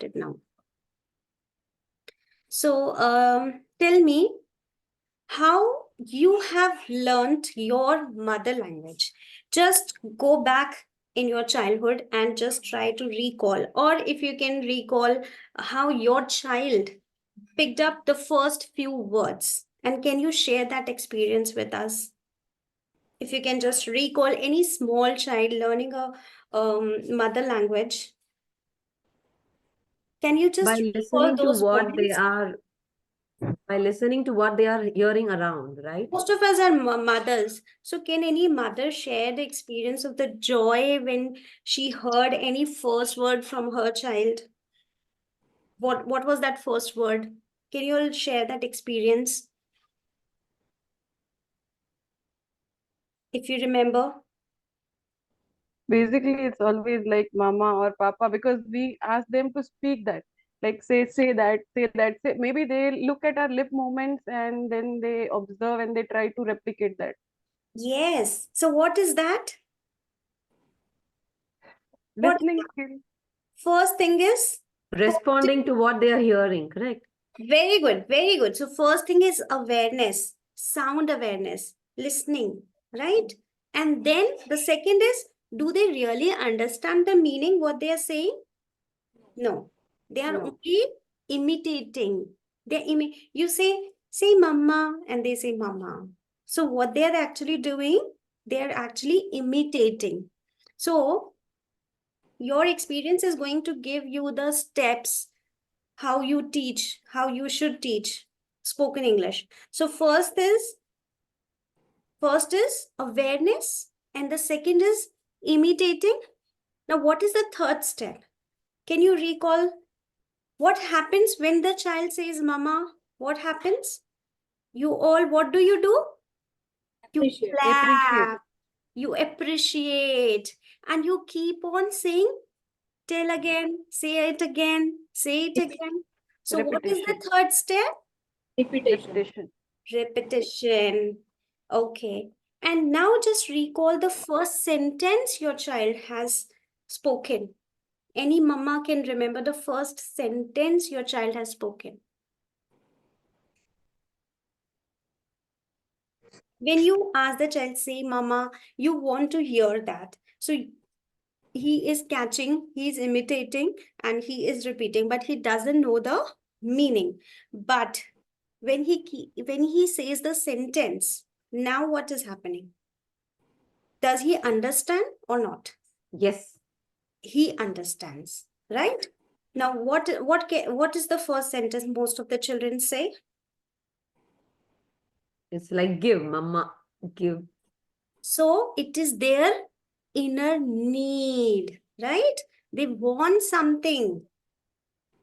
started now. So tell me how you have learned your mother language. Just go back in your childhood and just try to recall, or if you can recall how your child picked up the first few words. And can you share that experience with us? If you can just recall any small child learning a mother language, can you By just recall listening to those what they points? are, by listening to what they are hearing around, right? Most of us are mothers. So, can any mother share the experience of the joy when she heard any first word from her child? What was that first word? Can you all share that experience if you remember? Basically, it's always like mama or papa because we ask them to speak that. Like say that, say that. Say, maybe they look at our lip movements and then they observe and they try to replicate that. Yes. So, what is that? What Listening skill. first thing is? Responding to what they are hearing, correct? Very good, very good. So first thing is awareness, sound awareness, listening, right? And then the second is, do they really understand the meaning what they are saying? No, they are No. only imitating. You say mama, and they say mama. So what they are actually doing, they are actually imitating. So your experience is going to give you the steps how you teach, how you should teach spoken English. So first is awareness, and the second is imitating. Now, what is the third step? Can you recall what happens when the child says mama? What happens? You all, what do? You Appreciate. clap, you appreciate, and you keep on saying, tell again, say it again, say it again. So, what is the Repetition. third step? Repetition. Repetition. Okay. And now just recall the first sentence your child has spoken. Any mama can remember the first sentence your child has spoken. When you ask the child, say, mama, you want to hear that. So he is catching, he is imitating, and he is repeating, but he doesn't know the meaning. But when he says the sentence, now what is happening? Does he understand or not? Yes. He understands, right? Now, what is the first sentence most of the children say? It's like give, mama, give. So it is their inner need, right? They want something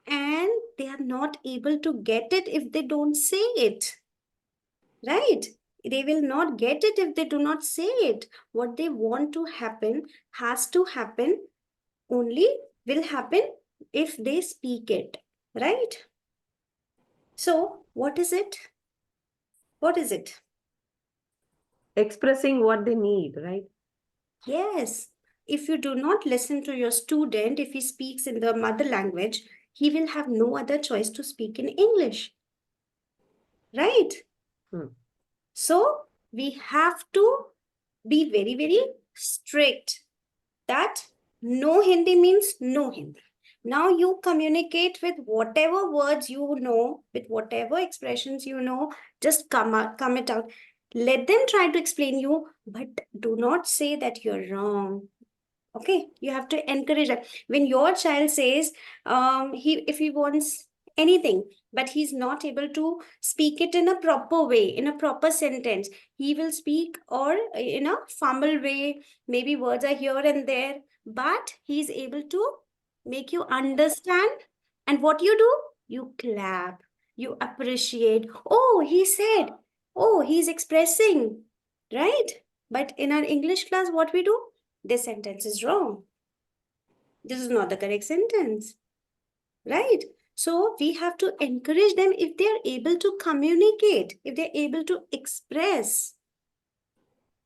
and they are not able to get it if they don't say it, right? They will not get it if they do not say it. What they want to happen has to happen, only will happen if they speak it, right? So, what is it? What is it? Expressing what they need, right? Yes. If you do not listen to your student, if he speaks in the mother language, he will have no other choice to speak in English, right? Hmm. So, we have to be very, very strict that no Hindi means no Hindi. Now you communicate with whatever words you know, with whatever expressions you know, just come it out. Let them try to explain you, but do not say that you're wrong. Okay, you have to encourage that. When your child says, if he wants anything, but he's not able to speak it in a proper way, in a proper sentence, he will speak or in a fumble way. Maybe words are here and there, but he's able to make you understand. And what you do? You clap, you appreciate. Oh, he said, oh, he's expressing, right? But in our English class, what we do? This sentence is wrong. This is not the correct sentence, right? So we have to encourage them if they are able to communicate, if they're able to express.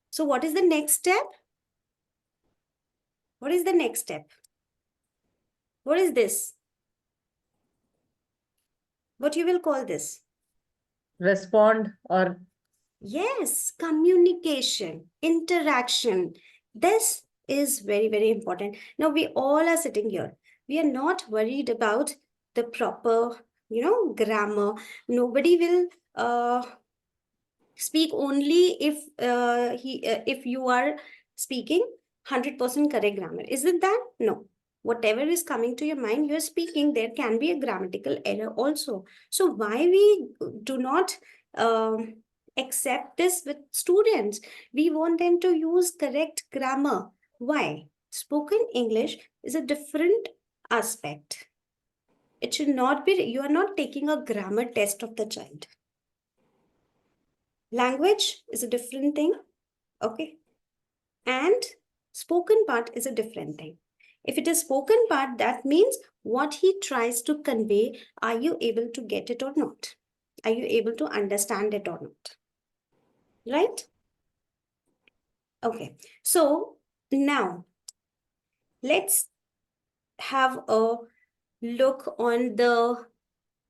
So what is the next step? What is the next step? What is this? What you will call this? Respond or Yes, communication, interaction. This is very, very important. Now, we all are sitting here. We are not worried about the proper, grammar. Nobody will speak only if you are speaking 100% correct grammar. Is it that? No. Whatever is coming to your mind, you're speaking, there can be a grammatical error also. So why we do not accept this with students? We want them to use correct grammar. Why? Spoken English is a different aspect. It should not be, you are not taking a grammar test of the child. Language is a different thing, okay? And spoken part is a different thing. If it is spoken part, that means what he tries to convey, are you able to get it or not? Are you able to understand it or not? Right? Okay, so now let's have a look on the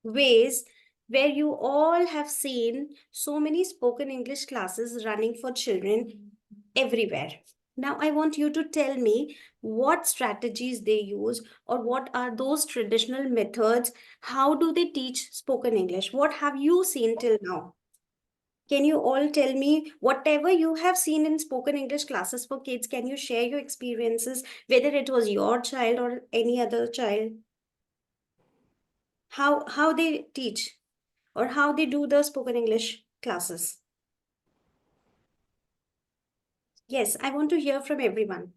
ways where you all have seen so many spoken English classes running for children everywhere. Now, I want you to tell me what strategies they use or what are those traditional methods. How do they teach spoken English? What have you seen till now? Can you all tell me whatever you have seen in spoken English classes for kids? Can you share your experiences, whether it was your child or any other child? How they teach or how they do the spoken English classes? Yes, I want to hear from everyone.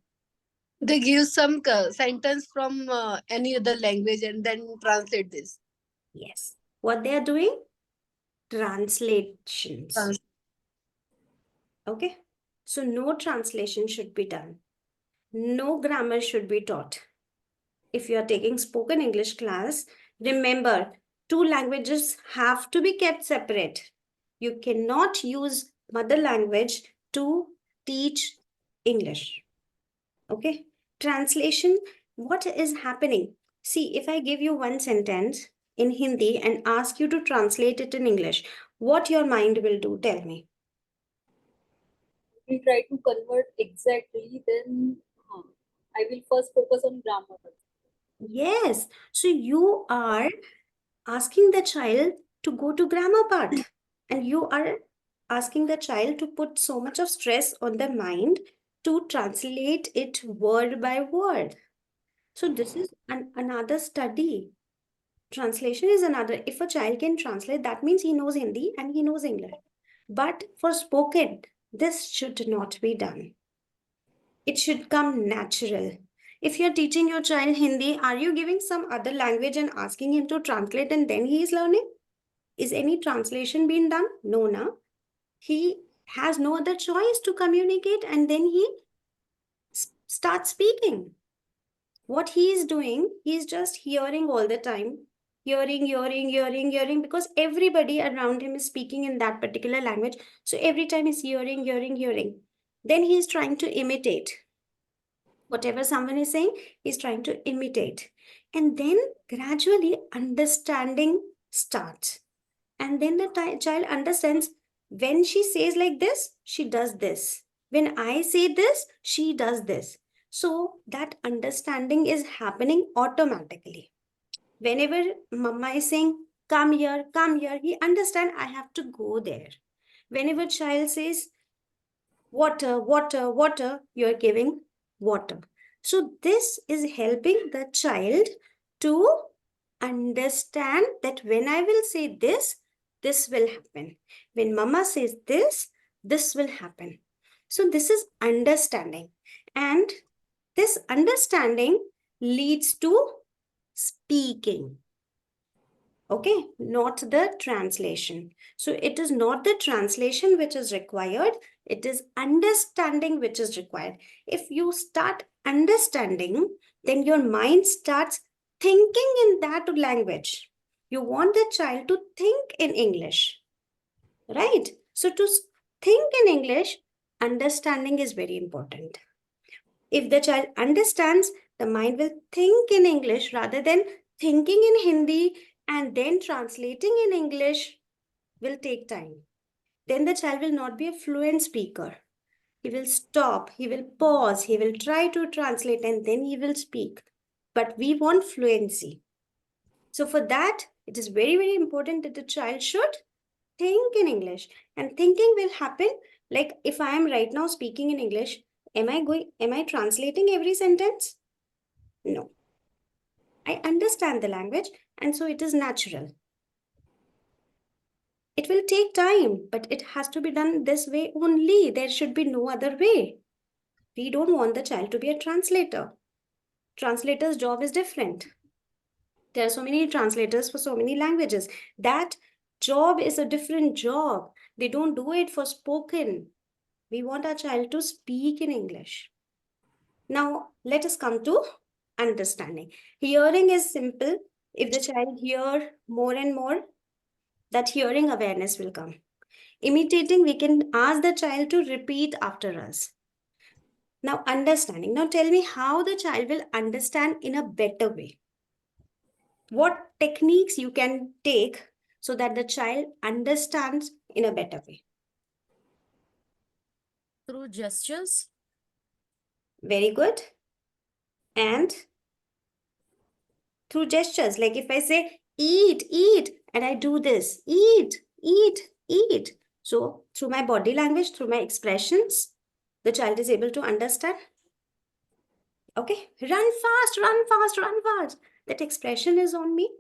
They give some sentence from any other language and then translate this. Yes. What they are doing? Translations. Trans- Okay. So no translation should be done. No grammar should be taught. If you are taking spoken English class, remember, two languages have to be kept separate. You cannot use mother language to teach English. Okay. Translation, what is happening? See, if I give you one sentence in Hindi and ask you to translate it in English, what your mind will do? Tell me. We try to convert exactly, then I will first focus on grammar. Yes. So you are asking the child to go to grammar part, and you are asking the child to put so much of stress on the mind to translate it word by word. So this is another study. Translation is another. If a child can translate, that means he knows Hindi and he knows English. But for spoken, this should not be done. It should come natural. If you're teaching your child Hindi, are you giving some other language and asking him to translate and then he is learning? Is any translation being done? No, na. He has no other choice to communicate and then he starts speaking. What he is doing, he is just hearing all the time. Hearing, because everybody around him is speaking in that particular language. So every time he's hearing. Then he is trying to imitate. Whatever someone is saying, he's trying to imitate. And then gradually understanding starts. And then the child understands, when she says like this, she does this. When I say this, she does this. So that understanding is happening automatically. Whenever mama is saying, come here, he understand I have to go there. Whenever child says, water, you're giving water. So this is helping the child to understand that when I will say this will happen. When mama says this will happen. So this is understanding. And this understanding leads to speaking. Okay, not the translation. So it is not the translation which is required, it is understanding which is required. If you start understanding, then your mind starts thinking in that language. You want the child to think in English, right? So to think in English, understanding is very important. If the child understands, the mind will think in English rather than thinking in Hindi, And then translating in English will take time. Then the child will not be a fluent speaker. He will stop, he will pause, he will try to translate, and then he will speak. But we want fluency. So for that, it is very, very important that the child should think in English. And thinking will happen like if I am right now speaking in English, am I translating every sentence? No. I understand the language, and so it is natural. It will take time, but it has to be done this way only. There should be no other way. We don't want the child to be a translator. Translator's job is different. There are so many translators for so many languages. That job is a different job. They don't do it for spoken. We want our child to speak in English. Now, let us come to understanding. Hearing is simple. If the child hear more and more, that hearing awareness will come. Imitating, we can ask the child to repeat after us. Now, understanding. Now, tell me how the child will understand in a better way. What techniques you can take so that the child understands in a better way? Through gestures. Very good. And through gestures, like if I say, eat, and I do this, eat. So through my body language, through my expressions, the child is able to understand. Okay, run fast. That expression is on me,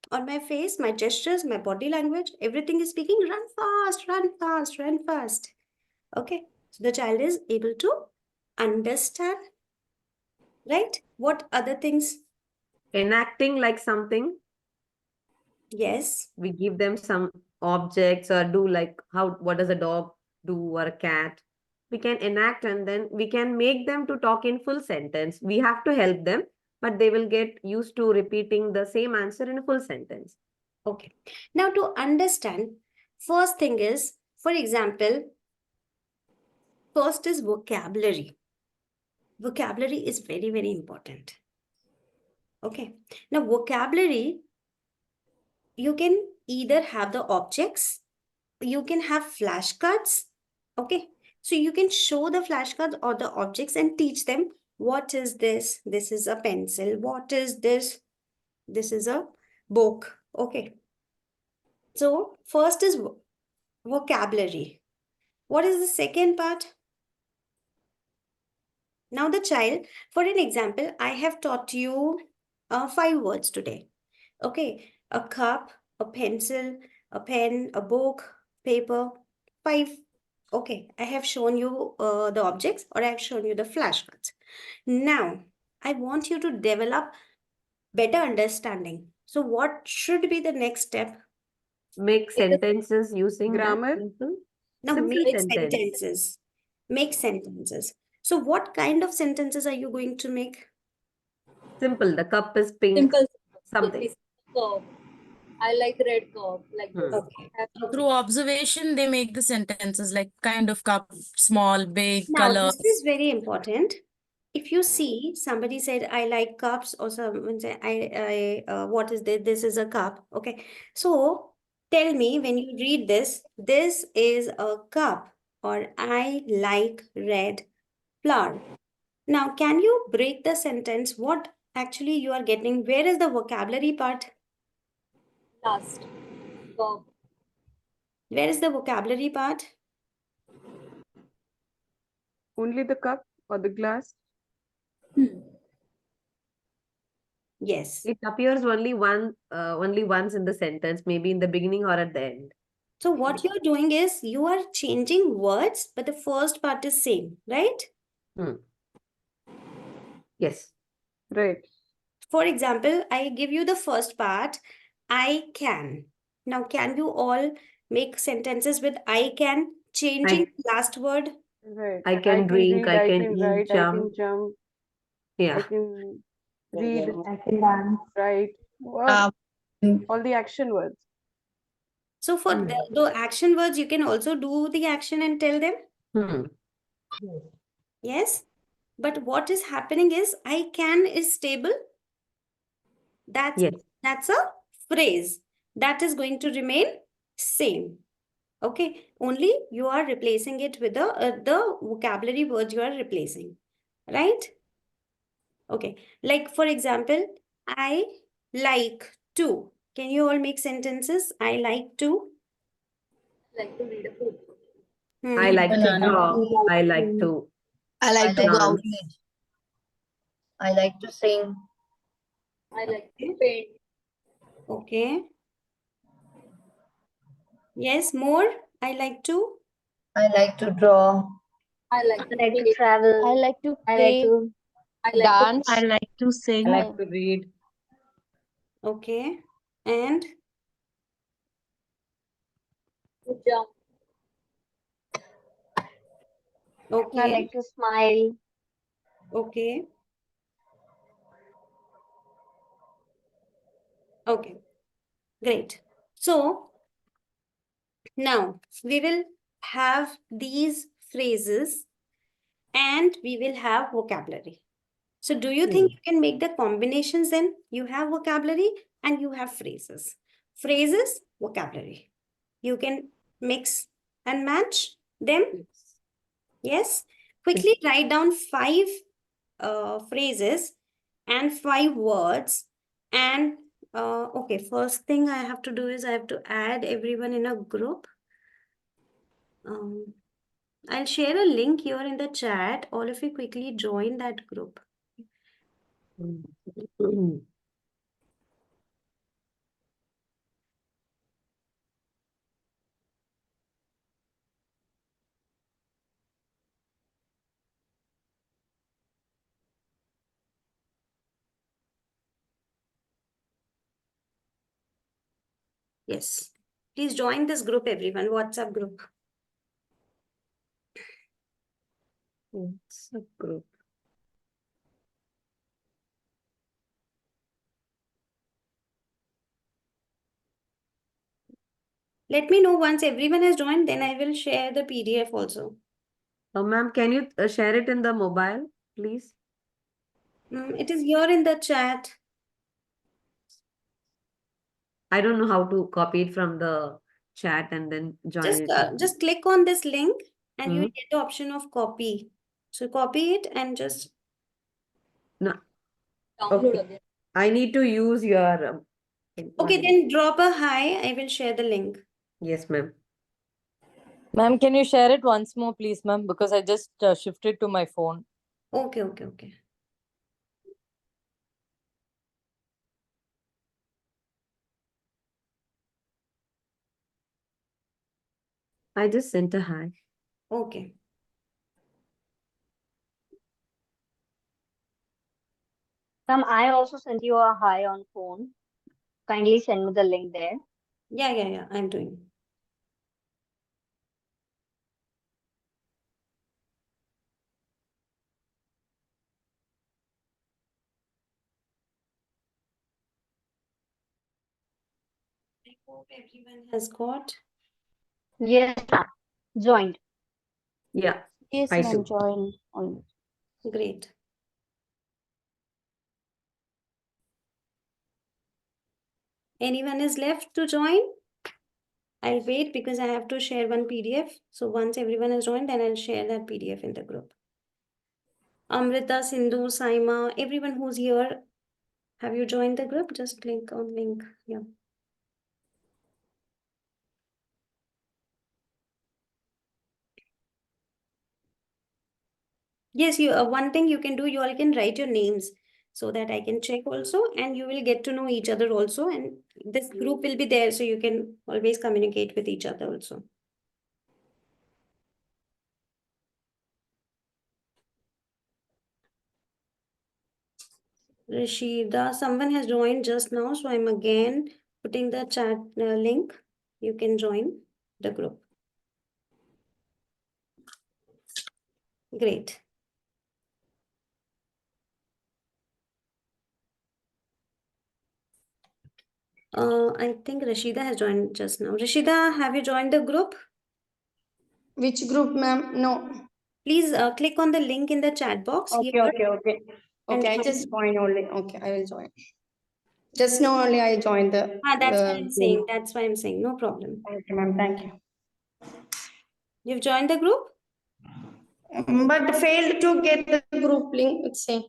on my face, my gestures, my body language, everything is speaking, run fast. Okay, so the child is able to understand, right? What other things? Enacting like something. Yes. We give them some objects or do like what does a dog do or a cat. We can enact and then we can make them to talk in full sentence. We have to help them, but they will get used to repeating the same answer in a full sentence. Okay. Now to understand, first thing is, for example, first is vocabulary. Vocabulary is very, very important. Okay. Now vocabulary, you can either have the objects, you can have flashcards. Okay. So you can show the flashcards or the objects and teach them what is this? This is a pencil. What is this? This is a book. Okay. So first is vocabulary. What is the second part? Now the child, for an example, I have taught you 5 words today. Okay, a cup, a pencil, a pen, a book, paper, 5. Okay, I have shown you the objects or I have shown you the flashcards. Now, I want you to develop better understanding. So what should be the next step? Make sentences using Grammar. simple Now simple make sentence. sentences. Make sentences. So what kind of sentences are you going to make? Simple. The cup is pink. Simple. Something. This curve. I like red curve. Like this. Okay. Through observation, they make the sentences like kind of cup, small, big, Now, colors. this is very important. If you see somebody said, I like cups, or someone said, what is this? This is a cup. Okay. So tell me when you read this is a cup, or I like red flower. Now, can you break the sentence? What actually you are getting? Where is the vocabulary part? Last. Verb. Where is the vocabulary part? Only the cup or the glass. Yes. It appears only once in the sentence, maybe in the beginning or at the end. So what you're doing is you are changing words, but the first part is same, right? Yes. Right. For example, I give you the first part, I can. Now, can you all make sentences with I can, changing last word? Right. I can drink, read, I I can can eat, write, I jump. can jump, I Yeah. can read, I can dance. write, Uh, all the action words. So for the action words, you can also do the action and tell them. Yes. But what is happening is I can is stable. Yes. That's a phrase, that is going to remain same. Okay, only you are replacing it with the vocabulary words you are replacing, right? Okay, like for example, I like to. Can you all make sentences? I like to. Like to read a book. I like to Banana. draw. I like to I like to go out. dance. I like to sing. I like to paint. Okay. Yes, more. I like to. I like to draw. I like I to like to paint. travel. I like to I like play, to I like to dance. I like to sing. I like to read. Okay. And jump. I okay. like to smile. Okay. Okay. Great. So now we will have these phrases and we will have vocabulary. So do you think you can make the combinations then? You have vocabulary and you have phrases. Phrases, vocabulary. You can mix and match them. Yes. Quickly write down 5 phrases and 5 words. And okay, first thing I have to do is I have to add everyone in a group. I'll share a link here in the chat. All of you quickly join that group. Yes. Please join this group, everyone. WhatsApp group. WhatsApp group. Let me know once everyone has joined, then I will share the PDF also. Ma'am, can you share it in the mobile, please? It is here in the chat. I don't know how to copy it from the chat and then join it. Just click on this link and you will Mhm. get the option of copy. So copy it and just No. Download Okay. again. I need to use your. okay, then drop a hi. I will share the link. Yes, ma'am. Ma'am, can you share it once more, please, ma'am? Because I just shifted to my phone. Okay, okay, okay. I just sent a hi. Okay. Ma'am, I also sent you a hi on phone. Kindly send me the link there. Yeah. I'm doing. I hope everyone has got. Yes, ma'am. Joined. Yeah. Yes, I ma'am, too. join on. Great. Anyone is left to join? I'll wait because I have to share one PDF. So once everyone has joined, then I'll share that PDF in the group. Amrita, Sindhu, Saima, everyone who's here, have you joined the group? Just click on link. Yeah. Yes, you one thing you can do, you all can write your names so that I can check also, and you will get to know each other also, and this group will be there so you can always communicate with each other also. Rashida, someone has joined just now, so I'm again putting the chat link. You can join the group. Great. I think Rashida has joined just now. Rashida, have you joined the group? Which group, ma'am? No. Please click on the link in the chat box Okay, here. okay. And Okay, I just join only. Okay, I will join. Just now only I joined the. That's why I'm Group. saying. That's why I'm saying. No problem. Okay, ma'am. Thank you. You've joined the group? But failed to get the group link. It's saying.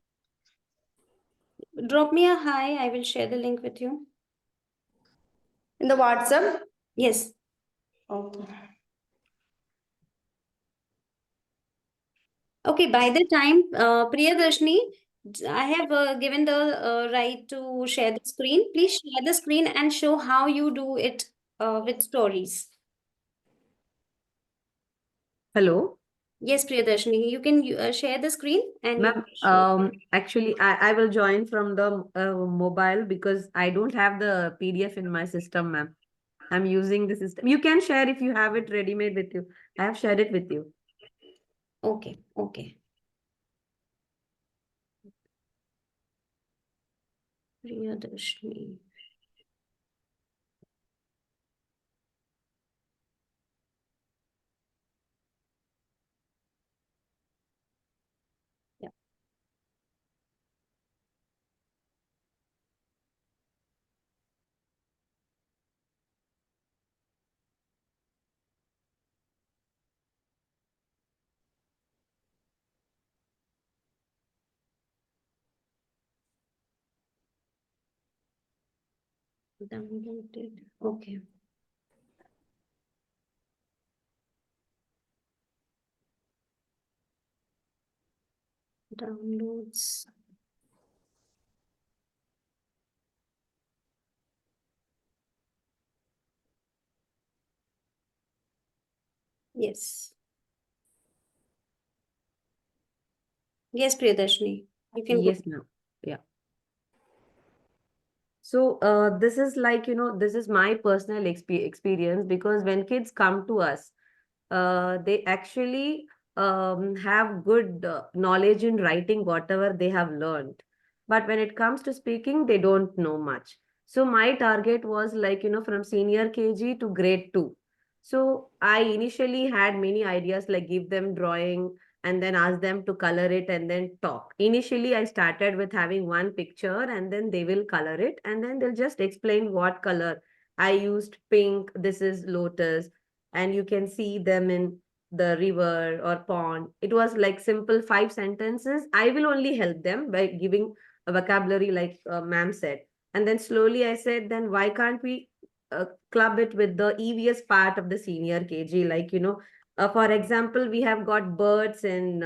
Drop me a hi. I will share the link with you. In the WhatsApp? Yes. Okay. Okay, by the time, Priyadarshini, I have given the right to share the screen. Please share the screen and show how you do it with stories. Hello. Yes, Priyadarshini, you can share the screen and you Ma'am, can show. actually, I will join from the mobile because I don't have the PDF in my system, ma'am. I'm using the system. You can share if you have it ready made with you. I have shared it with you. Okay, okay. Priyadarshini. Yeah. Downloaded. Okay. Downloads. Yes. Yes, Priyadarshini. You can go. Yes, ma'am. Yeah. So this is like, this is my personal experience because when kids come to us, they actually have good knowledge in writing whatever they have learned. But when it comes to speaking, they don't know much. So my target was like, from senior KG to grade 2. So I initially had many ideas like give them drawing and then ask them to color it and then talk. Initially, I started with having one picture and then they will color it and then they'll just explain what color. I used pink, this is lotus, and you can see them in the river or pond. It was like simple 5 sentences. I will only help them by giving a vocabulary like ma'am said. And then slowly I said, then why can't we club it with the EVS part of the senior KG? Like, for example, we have got birds in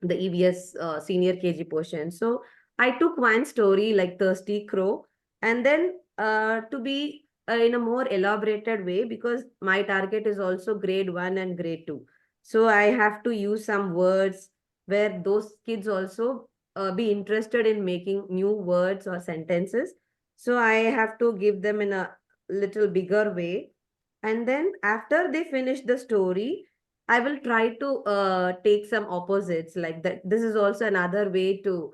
the EVS senior KG portion. So I took one story like Thirsty Crow and then to be in a more elaborated way because my target is also grade 1 and grade 2. So I have to use some words where those kids also be interested in making new words or sentences. So I have to give them in a little bigger way. And then after they finish the story, I will try to take some opposites like that. This is also another way to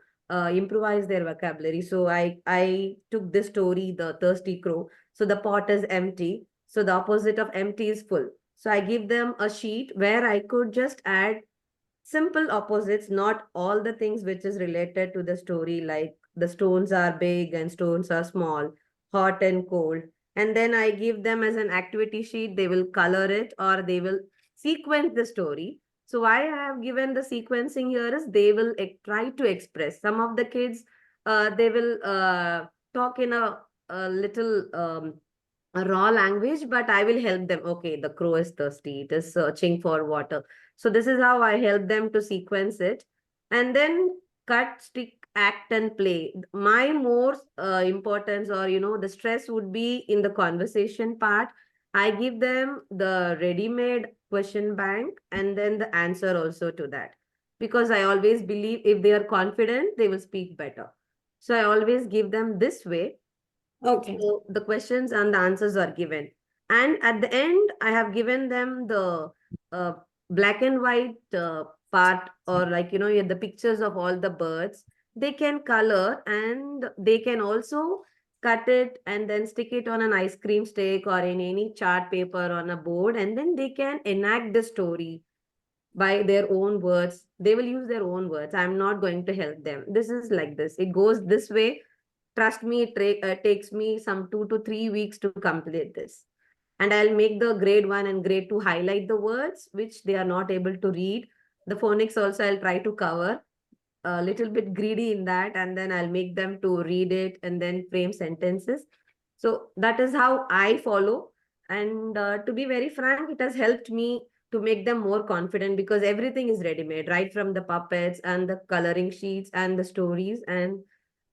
improvise their vocabulary. So I took this story, the thirsty crow. So the pot is empty. So the opposite of empty is full. So I give them a sheet where I could just add simple opposites, not all the things which is related to the story, like the stones are big and stones are small, hot and cold. And then I give them as an activity sheet, they will color it or they will sequence the story. So why I have given the sequencing here is they will try to express. Some of the kids, they will talk in a little a raw language, but I will help them. Okay, the crow is thirsty, it is searching for water. So this is how I help them to sequence it. And then cut, stick, act, and play. My more importance or, the stress would be in the conversation part. I give them the ready-made question bank and then the answer also to that. Because I always believe if they are confident, they will speak better. So I always give them this way. Okay. So the questions and the answers are given. And at the end, I have given them the uh, black and white part or like, the pictures of all the birds. They can color and they can also cut it and then stick it on an ice cream stick or in any chart paper on a board. And then they can enact the story by their own words. They will use their own words. I'm not going to help them. This is like this. It goes this way. trust me, it takes me some 2 to 3 weeks to complete this. And I'll make the grade 1 and grade 2 highlight the words which they are not able to read. The phonics also I'll try to cover a little bit greedy in that, and then I'll make them to read it and then frame sentences. So that is how I follow. And to be very frank, it has helped me to make them more confident because everything is ready made, right from the puppets and the coloring sheets and the stories and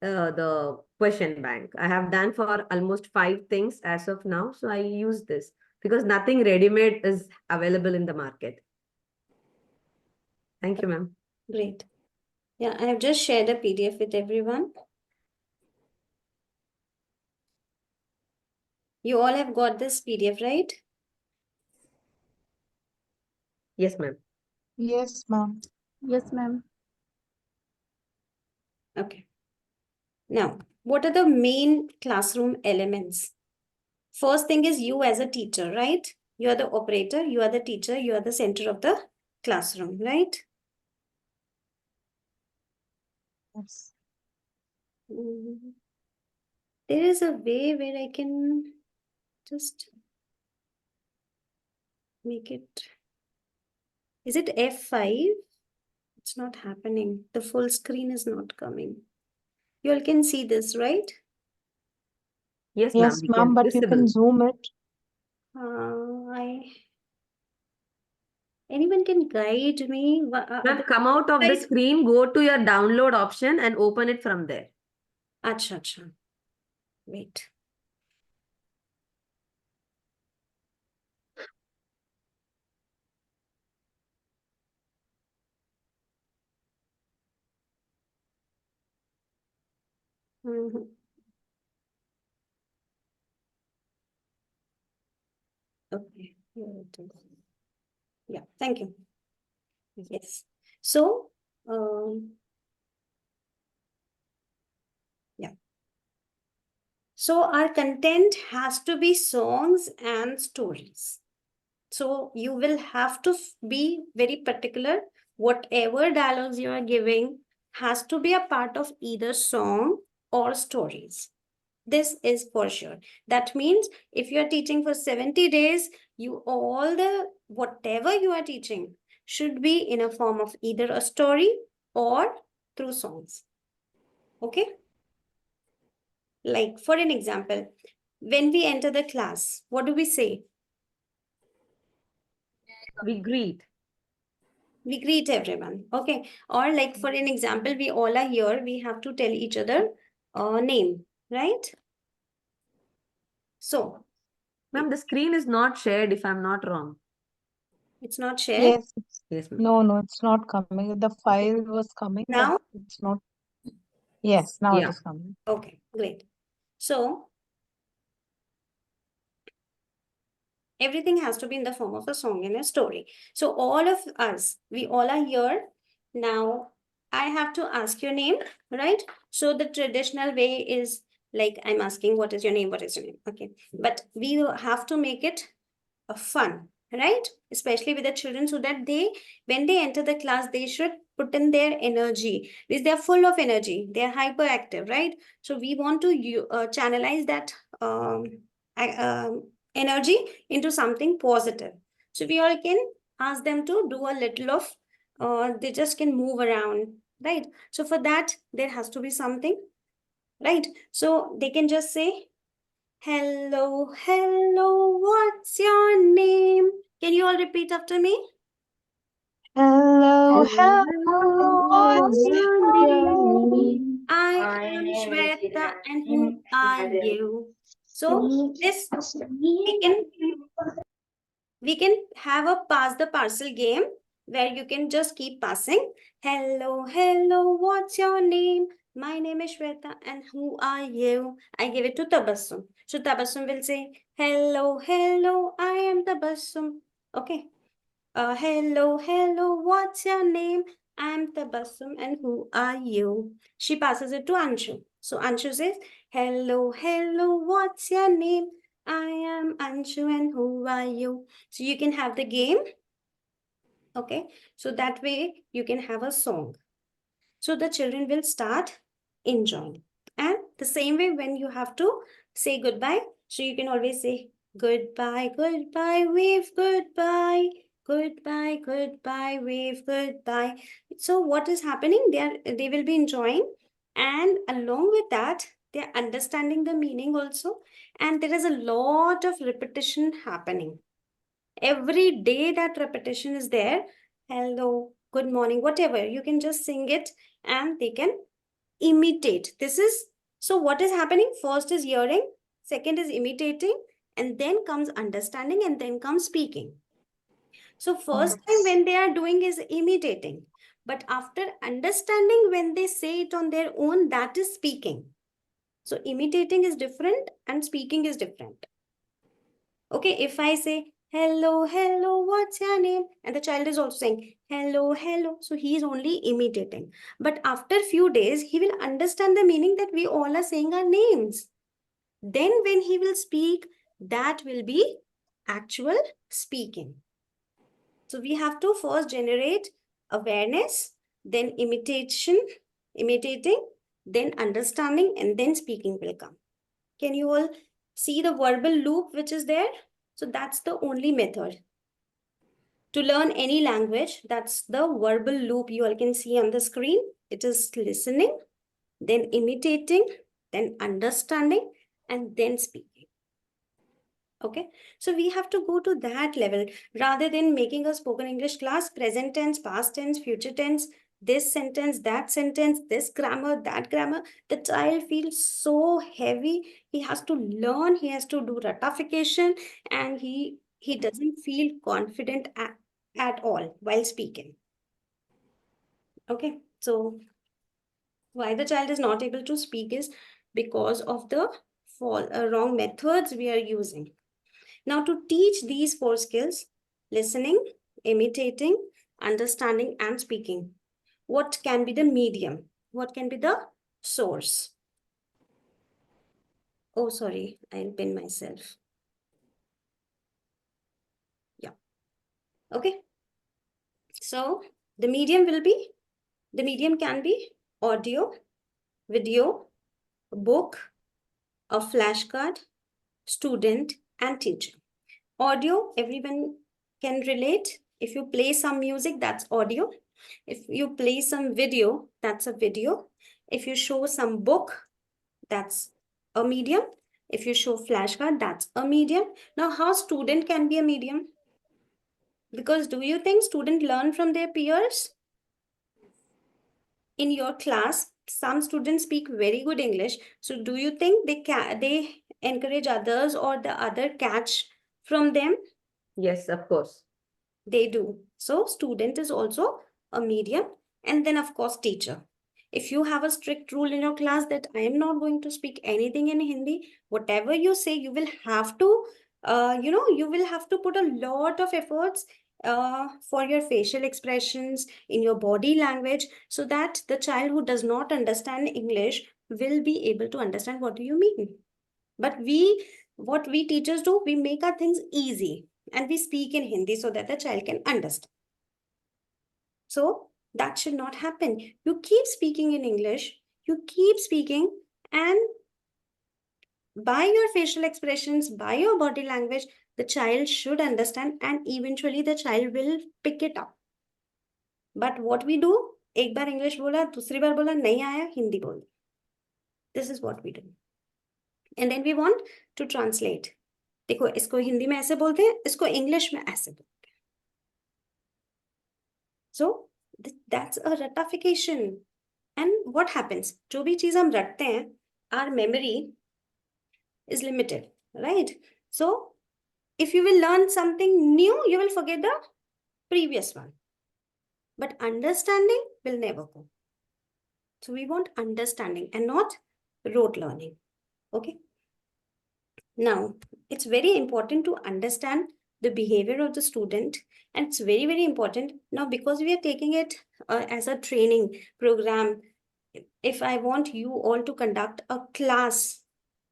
the question bank. I have done for almost 5 things as of now. So I use this because nothing ready made is available in the market. Thank you, ma'am. Great. Yeah, I have just shared a PDF with everyone. You all have got this PDF, right? Yes, ma'am. Yes, ma'am. Yes, ma'am. Okay. Now, what are the main classroom elements? First thing is you as a teacher, right? You are the operator, you are the teacher, you are the center of the classroom, right? Yes. Mm. There is a way where I can just make it. Is it F5? It's not happening. The full screen is not coming. You all can see this, right? Yes, ma'am. Yes, We ma'am, can. but you can Visible. zoom it. Anyone can guide me? Ma'am, come out of the screen, go to your download option and open it from there. Acha, acha. Wait. Mhm. Okay, here it is. Yeah, thank you. Yes. So, yeah. So our content has to be songs and stories. So you will have to be very particular. Whatever dialogues you are giving has to be a part of either song or stories. This is for sure. That means if you are teaching for 70 days, whatever you are teaching should be in a form of either a story or through songs. Okay? Like for an example, when we enter the class, what do we say? We greet. We greet everyone. Okay. Or like for an example, we all are here. We have to tell each other a name, right? So, Ma'am, the screen is not shared if I'm not wrong. it's not shared. Yes. Yes, ma'am. No, it's not coming. The file was coming, but Now? it's not. Yes, now it Yeah. is coming. Okay, great. So, everything has to be in the form of a song and a story. So all of us, we all are here. Now, I have to ask your name, right? So the traditional way is like I'm asking, what is your name? What is your name? Okay. But we have to make it fun, right? Especially with the children so that when they enter the class, they should put in their energy because they are full of energy. They are hyperactive, right? So we want to channelize that energy into something positive. So we all can ask them to do a little of, they just can move around, right? So for that, there has to be something, right? So they can just say, hello, hello, what's your name? Can you all repeat after me? Hello, Hello, hello, What's what's your your name? name? I am Shweta, and who are you? So this we can have a pass the parcel game where you can just keep passing. Hello, hello, what's your name? My name is Shweta, and who are you? I give it to Tabassum. So Tabassum will say, hello, hello, I am Tabassum. Okay. Hello, hello, what's your name? I'm Tabassum, and who are you? She passes it to Anshu. So Anshu says, hello, hello, what's your name? I am Anshu, and who are you? So you can have the game. Okay. So that way you can have a song. So the children will start enjoying. And The same way when you have to say goodbye, so you can always say goodbye, goodbye, wave goodbye, goodbye, goodbye, wave goodbye. So what is happening? They will be enjoying, and along with that, they are understanding the meaning also, and there is a lot of repetition happening. Every day that repetition is there. Hello, good morning, whatever. You can just sing it and they can imitate. So what is happening? First is hearing, second is imitating, and then comes understanding, and then comes speaking. So first time when they are doing is imitating. But after understanding, when they say it on their own, that is speaking. So imitating is different and speaking is different. Okay, if I say, hello, hello, what's your name? And the child is also saying, hello, hello. So he is only imitating. But after few days, he will understand the meaning that we all are saying our names. Then when he will speak, that will be actual speaking. So we have to first generate awareness, then imitating, then understanding, and then speaking will come. Can you all see the verbal loop which is there? So that's the only method. To learn any language, that's the verbal loop you all can see on the screen. It is listening, then imitating, then understanding, and then speaking. Okay, so we have to go to that level rather than making a spoken English class, present tense, past tense, future tense, this sentence, that sentence, this grammar, that grammar. The child feels so heavy. He has to learn, he has to do ratification, and he doesn't feel confident at all while speaking. Okay, so why the child is not able to speak is because of the wrong methods we are using. Now, to teach these 4 skills, listening, imitating, understanding, and speaking, what can be the medium? What can be the source? Oh, sorry, I'll pin myself. Yeah. Okay. So the medium can be audio, video, book, a flashcard, student, and teacher. Audio, everyone can relate. If you play some music, that's audio. If you play some video, that's a video. If you show some book, that's a medium. If you show flashcard, that's a medium. Now, how student can be a medium? Because do you think students learn from their peers? In your class, some students speak very good English. So do you think they encourage others or the other catch from them? Yes, of course. They do. So student is also a medium, and then of course teacher. If you have a strict rule in your class that I am not going to speak anything in Hindi, whatever you say, you will have to, you will have to put a lot of efforts for your facial expressions, in your body language, so that the child who does not understand English will be able to understand what do you mean. But what we teachers do, we make our things easy and we speak in Hindi so that the child can understand. So that should not happen. You keep speaking in English, you keep speaking, and by your facial expressions, by your body language, the child should understand and eventually the child will pick it up. But what we do, एक बार English बोला, दूसरी बार बोला, नहीं आया, Hindi बोल. This is what we do. And then we want to translate. देखो इसको हिंदी में ऐसे बोलते हैं, इसको इंग्लिश में ऐसे बोलते हैं. So that's a ratification. And what happens? जो भी चीज हम रटते हैं, our memory is limited, right? So if you will learn something new, you will forget the previous one. But understanding will never go. So we want understanding and not rote learning. Okay. Now, it's very important to understand the behavior of the student, and it's very, very important now because we are taking it as a training program. If I want you all to conduct a class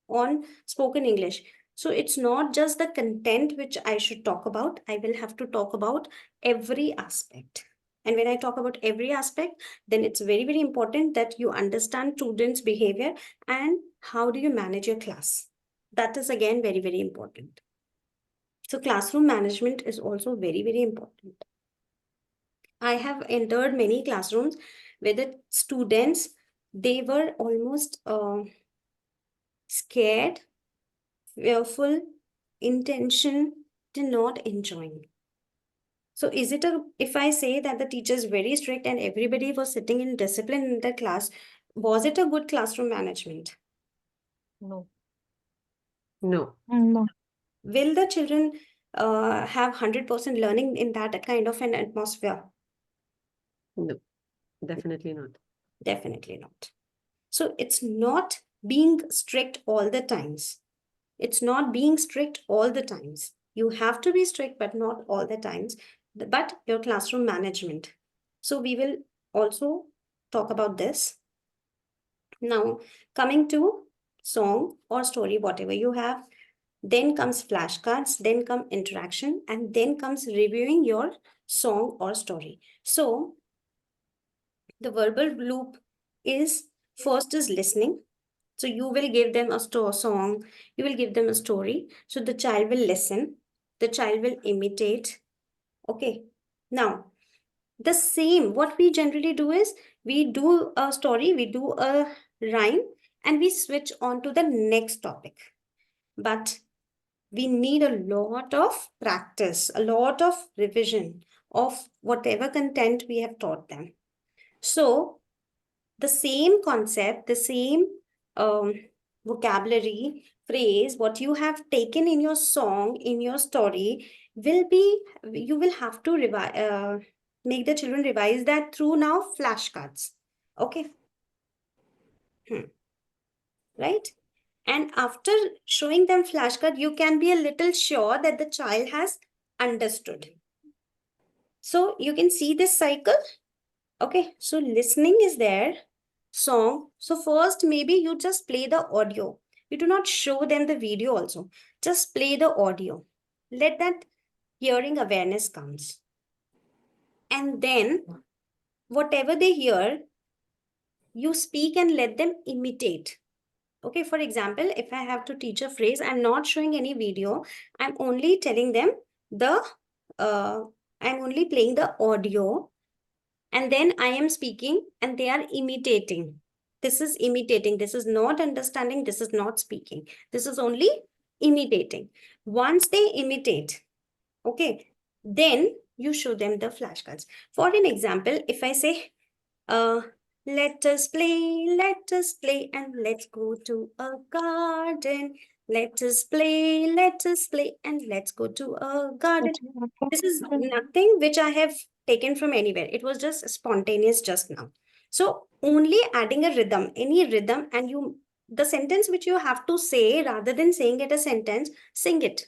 on spoken English, so it's not just the content which I should talk about. I will have to talk about every aspect. And when I talk about every aspect, then it's very, very important that you understand students' behavior and how do you manage your class? That is again very, very important. So classroom management is also very, very important. I have entered many classrooms where the students, they were almost scared, fearful, intention, they're not enjoying. So is it if I say that the teacher is very strict and everybody was sitting in discipline in the class, was it a good classroom management? No. No. No. Will the children have 100% learning in that kind of an atmosphere? No. Definitely not. Definitely not. So it's not being strict all the times. It's not being strict all the times. You have to be strict, but not all the times. But your classroom management. So we will also talk about this. Now, coming to song or story, whatever you have, then comes flashcards, then come interaction, and then comes reviewing your song or story. So the verbal loop is first is listening. So you will give them a song, you will give them a story. So the child will listen, the child will imitate. Okay. Now, the same, what we generally do is we do a story, we do a rhyme, and we switch on to the next topic. But we need a lot of practice, a lot of revision of whatever content we have taught them. So the same concept, the same vocabulary, phrase, what you have taken in your song, in your story, will be, you will have to make the children revise that through now flashcards. Okay. Right? And after showing them flashcard, you can be a little sure that the child has understood. So you can see this cycle. Okay, so listening is there, song. So first, maybe you just play the audio. You do not show them the video also. Just play the audio. Let that hearing awareness comes. And then whatever they hear, you speak and let them imitate. Okay, for example, if I have to teach a phrase, I'm not showing any video. I'm only telling them I'm only playing the audio, and then I am speaking and they are imitating. This is imitating. This is not understanding. This is not speaking. This is only imitating. Once they imitate, okay, then you show them the flashcards. For an example, if I say, let us play, and let's go to a garden. Let us play, and let's go to a garden. This is nothing which I have taken from anywhere. It was just spontaneous just now. So only adding a rhythm, any rhythm, and the sentence which you have to say, rather than saying it a sentence, sing it.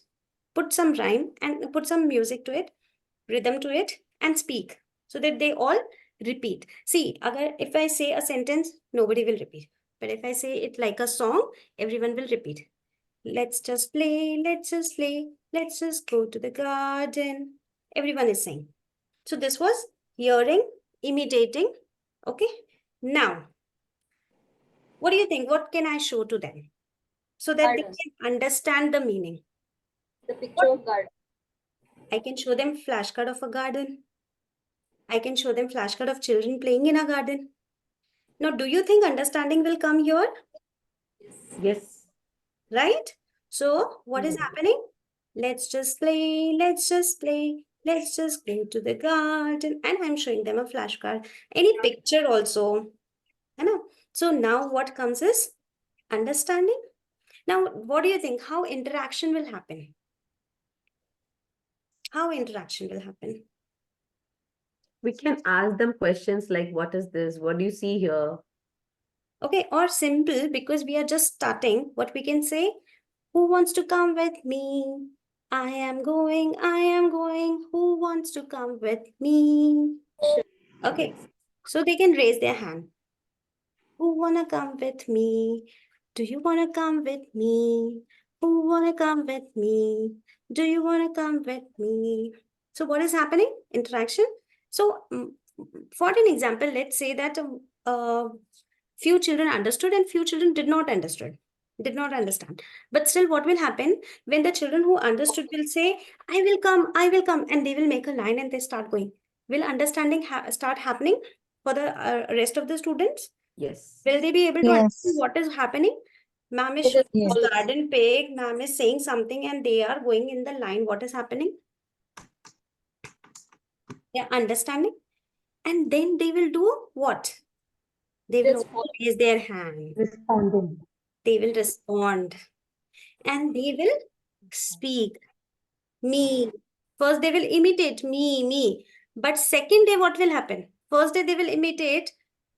Put some rhyme and put some music to it, rhythm to it, and speak so that they all repeat. See, if I say a sentence, nobody will repeat. But if I say it like a song, everyone will repeat. Let's just play, let's just play, let's just go to the garden. Everyone is saying. So this was hearing, imitating. Okay. Now, what do you think? What can I show to them so that they Garden. can understand the meaning? The picture of garden. I can show them flashcard of a garden. I can show them flashcard of children playing in a garden. Now, do you think understanding will come here? Yes. Right? So, what is happening? Let's just play, let's just play, let's just go to the garden. And I'm showing them a flashcard. Any picture also. I know. So, now what comes is understanding. Now, what do you think? How interaction will happen? How interaction will happen? We can ask them questions like, what is this? What do you see here? Okay, or simple, because we are just starting. What we can say, who wants to come with me? I am going, who wants to come with me? Okay, so they can raise their hand. Who wanna come with me? Do you wanna come with me? Who wanna come with me? Do you wanna come with me? So what is happening? Interaction. So for an example, let's say that few children understood and few children did not understood. did not understand. But still, what will happen when the children who understood will say, I will come, and they will make a line and they start going. Will understanding start happening for the rest of the students? Yes. Will they be able to understand Yes. what is happening? Ma'am is It is showing Yes. this all garden pig, ma'am is saying something, and they are going in the line. What is happening? They are understanding. And then they will do what? They will just follow. raise their hand. Responding. They will respond. And they will speak. Me. First, they will imitate me. But second day, what will happen? First day, they will imitate.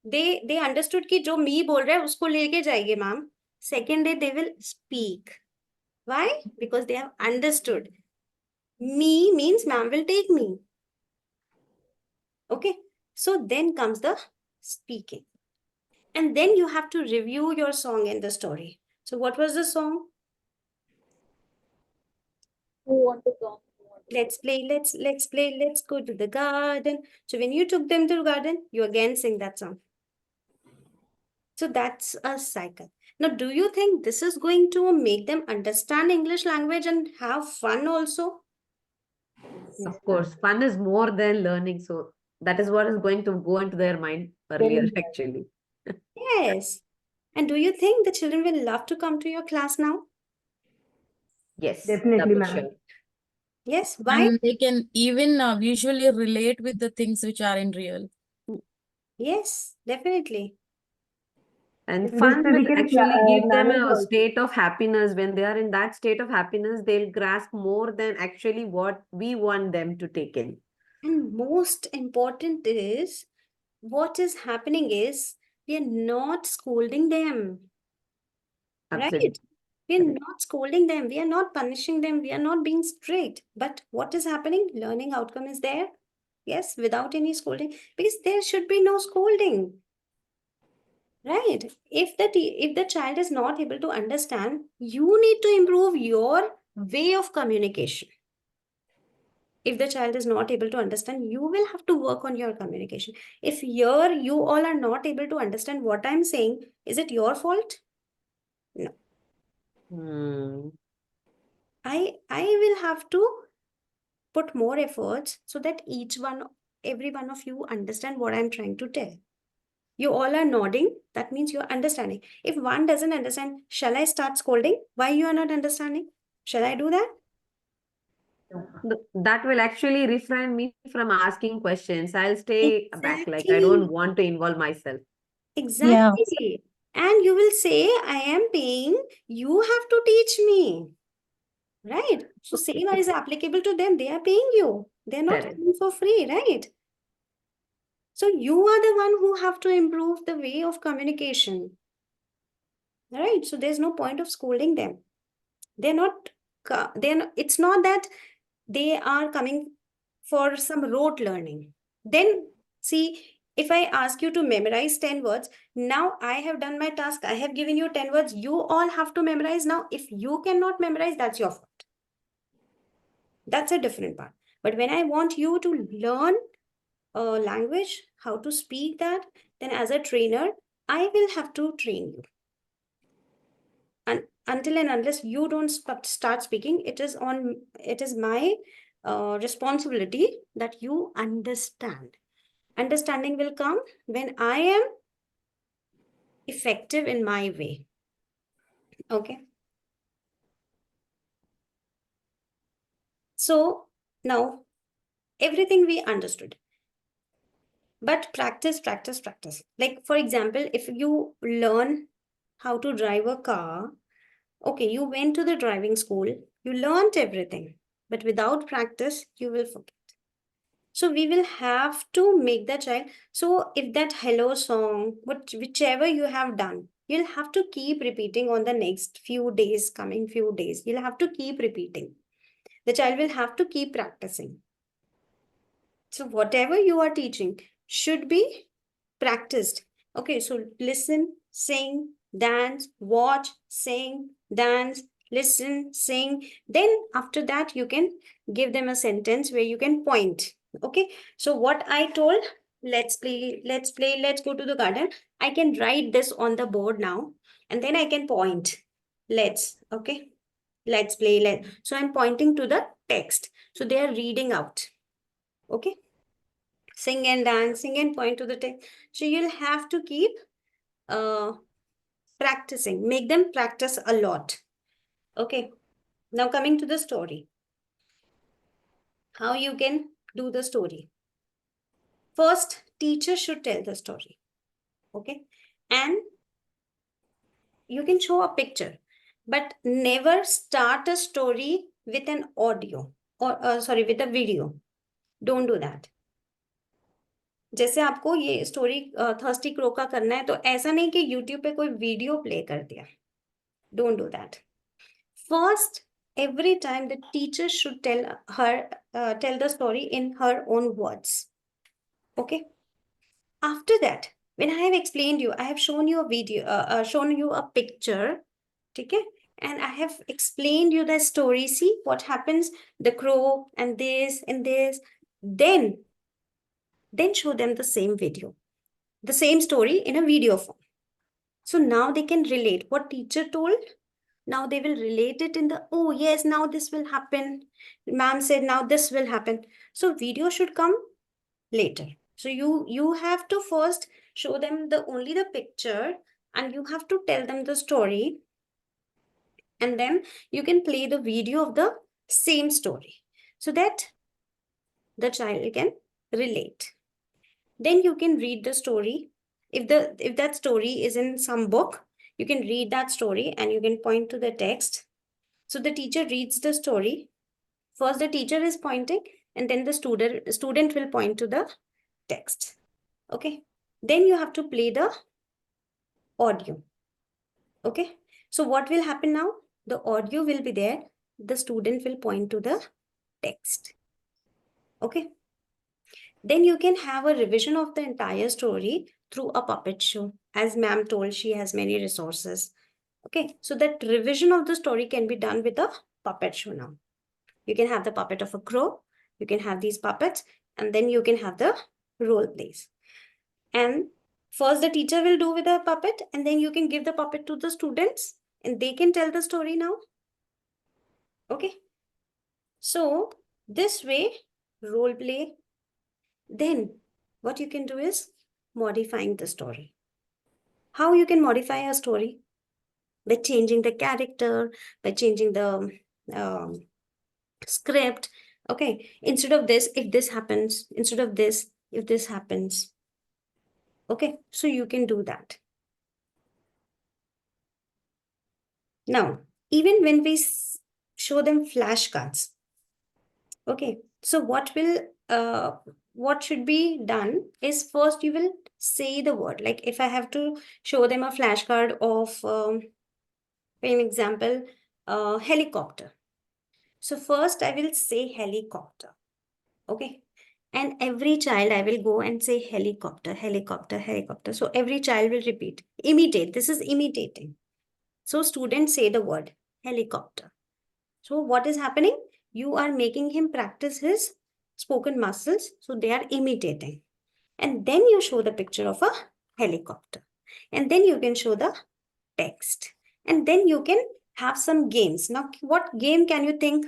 They understood कि जो me बोल रहा है उसको लेके जाएंगे ma'am. Second day, they will speak. Why? Because they have understood. Me means ma'am will take me. Okay. So then comes the speaking. And then you have to review your song and the story. So what was the song? Who want to come? Who want to Let's play, let's play, let's go to the garden. So when you took them to the garden, you again sing that song. So that's a cycle. Now, do you think this is going to make them understand English language and have fun also? Of course, fun is more than learning. So that is what is going to go into their mind earlier, actually. Yes. And do you think the children will love to come to your class now? Yes, Definitely, that for ma'am. sure. Yes. Why? And they can even visually relate with the things which are in real. Yes, definitely. And This fun way we will can actually give them manage a also. state of happiness. When they are in that state of happiness, they'll grasp more than actually what we want them to take in. And most important is what is happening is we are not scolding them, right? Absolutely. We are Correct. not scolding them. We are not punishing them. We are not being strict. But what is happening? Learning outcome is there. Yes, without any scolding, because there should be no scolding, right? If the child is not able to understand, you need to improve your way of communication. If the child is not able to understand, you will have to work on your communication. If you all are not able to understand what I'm saying, is it your fault? No. I will have to put more efforts so that every one of you understand what I'm trying to tell. You all are nodding, that means you're understanding. If one doesn't understand, shall I start scolding? Why you are not understanding? Shall I do that? That will actually refrain me from asking questions. I'll stay back, like I Exactly. don't want to involve myself. Exactly. And you will say, I am paying, you have to teach me. Right? So same is applicable to them. They are paying you. They're not Correct. coming for free, right? So you are the one who have to improve the way of communication. Right? So there's no point of scolding them. It's not that they are coming for some rote learning. Then see, if I ask you to memorize 10 words, now I have done my task. I have given you 10 words. You all have to memorize now. If you cannot memorize, that's your fault. That's a different part. But when I want you to learn a language, how to speak that, then as a trainer, I will have to train you. And until and unless you don't start speaking, it is my responsibility that you understand. Understanding will come when I am effective in my way. Okay. So now everything we understood. But practice. Like, for example, if you learn how to drive a car, okay, you went to the driving school, you learned everything, but without practice, you will forget. So we will have to make the child. So if that hello song, whichever you have done, you'll have to keep repeating on the next few days, coming few days. You'll have to keep repeating. The child will have to keep practicing. So whatever you are teaching should be practiced. Okay, so listen, sing, dance, watch, sing, dance, listen, sing. Then after that, you can give them a sentence where you can point. Okay, so what I told, let's play, let's go to the garden. I can write this on the board now, and then I can point. Okay. Let's play. So I'm pointing to the text. So they are reading out. Okay. Sing and dance, sing and point to the text. So you'll have to keep practicing. Make them practice a lot. Okay. Now coming to the story. How you can do the story. First, teacher should tell the story. Okay. And you can show a picture, but never start a story with an audio or with a video. Don't do that. जैसे आपको ये story thirsty crow का करना है तो ऐसा नहीं कि यूट्यूब पे कोई वीडियो प्ले कर दिया. Don't do that. First, every time the teacher should tell the story in her own words. Okay. After that, when I have explained you, I have shown you a video, shown you a picture. Okay. And I have explained you the story. See what happens, the crow and this and this. Then show them the same video, the same story in a video form. So now they can relate what teacher told. Now they will relate it in the, oh yes, now this will happen. Ma'am said now this will happen. So video should come later. So you have to first show them only the picture and you have to tell them the story. And then you can play the video of the same story so that the child can relate. Then you can read the story. If that story is in some book, you can read that story and you can point to the text. So the teacher reads the story. First the teacher is pointing and then the student will point to the text. Okay. Then you have to play the audio. Okay. So what will happen now? The audio will be there. The student will point to the text. Okay. Then you can have a revision of the entire story through a puppet show. As ma'am told, she has many resources. Okay, so that revision of the story can be done with a puppet show now. You can have the puppet of a crow, you can have these puppets, and then you can have the role plays. And first the teacher will do with a puppet, and then you can give the puppet to the students, and they can tell the story now. Okay, so this way, role play. Then what you can do is modifying the story. How you can modify a story? By changing the character, by changing the script. Okay, instead of this, if this happens, instead of this, if this happens. Okay, so you can do that. Now, even when we show them flashcards. Okay, so what should be done is first you will say the word. Like if I have to show them a flashcard of, for an example, helicopter. So first I will say helicopter. Okay. And every child I will go and say helicopter, helicopter, helicopter. So every child will repeat, imitate. This is imitating. So students say the word helicopter. So what is happening? You are making him practice his spoken muscles. So they are imitating. And then you show the picture of a helicopter. And then you can show the text. And then you can have some games. Now, what game can you think?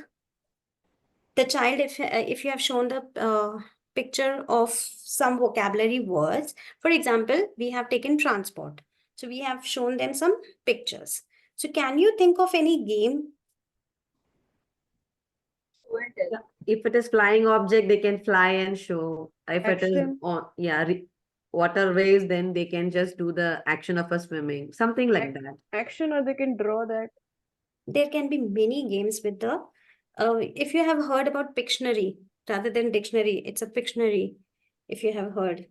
The child, if you have shown the picture of some vocabulary words, for example, we have taken transport. So we have shown them some pictures. So can you think of any game? If it is flying object, they can fly and show. If it is Action. on, waterways, then they can just do the action of a swimming, something like that. Action, or they can draw that. There can be many games with the, if you have heard about Pictionary, rather than dictionary, it's a Pictionary, if you have heard.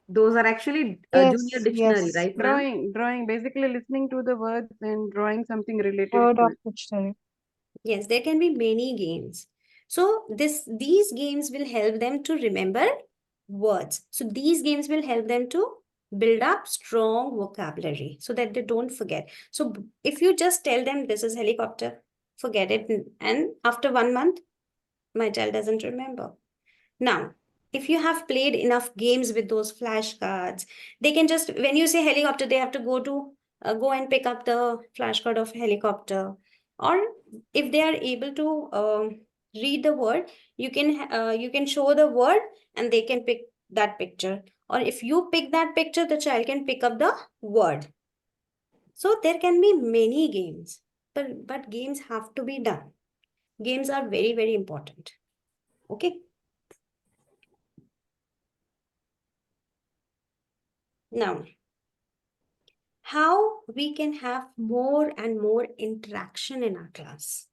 Those are actually Yes, junior dictionary, yes. right, ma'am? Drawing, basically listening to the words and drawing something related Heard to of it. dictionary. Yes, there can be many games. So these games will help them to remember words. So these games will help them to build up strong vocabulary so that they don't forget. So if you just tell them this is helicopter, forget it. And after 1 month, my child doesn't remember. Now, if you have played enough games with those flashcards, they can just, when you say helicopter, they have to go to go and pick up the flashcard of helicopter. Or if they are able to read the word, you can show the word and they can pick that picture. Or if you pick that picture, the child can pick up the word. So there can be many games, but games have to be done. Games are very, very important. Okay. Now, how we can have more and more interaction in our class?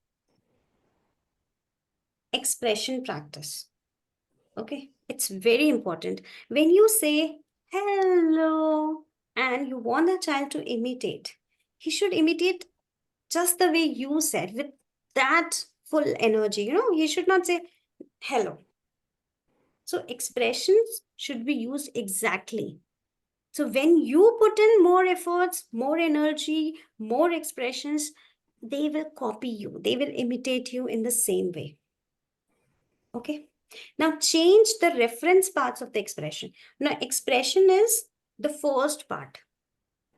Expression practice. Okay, it's very important. When you say hello and you want the child to imitate, he should imitate just the way you said, with that full energy. He should not say hello. So expressions should be used exactly. So when you put in more efforts, more energy, more expressions, they will copy you. They will imitate you in the same way. Okay. Now change the reference parts of the expression. Now expression is the first part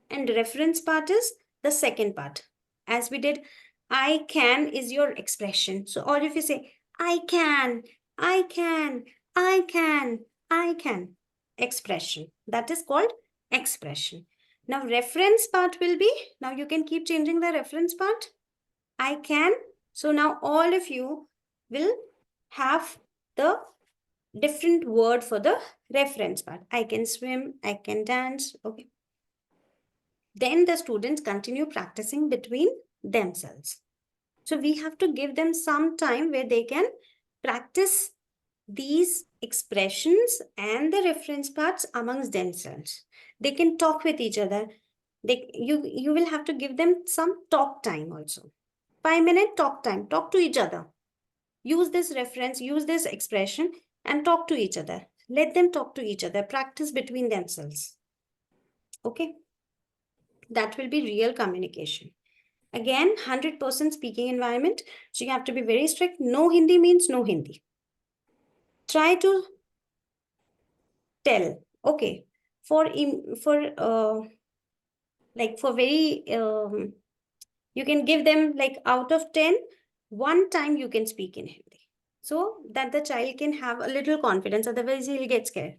and reference part is the second part. As we did, I can is your expression. So or if you say, I can, I can, I can, I can, expression. That is called expression. Now reference part will be, now you can keep changing the reference part. I can. So now all of you will have the different word for the reference part. I can swim, I can dance. Okay. Then the students continue practicing between themselves. So we have to give them some time where they can practice these expressions and the reference parts amongst themselves. They can talk with each other. You will have to give them some talk time also. 5-minute talk time. Talk to each other. Use this reference, use this expression and talk to each other. Let them talk to each other. Practice between themselves. Okay. That will be real communication. Again, 100% speaking environment. So you have to be very strict. No Hindi means no Hindi. Try to tell. Okay. For very, you can give them like out of 10, one time you can speak in Hindi. So that the child can have a little confidence. Otherwise he'll get scared.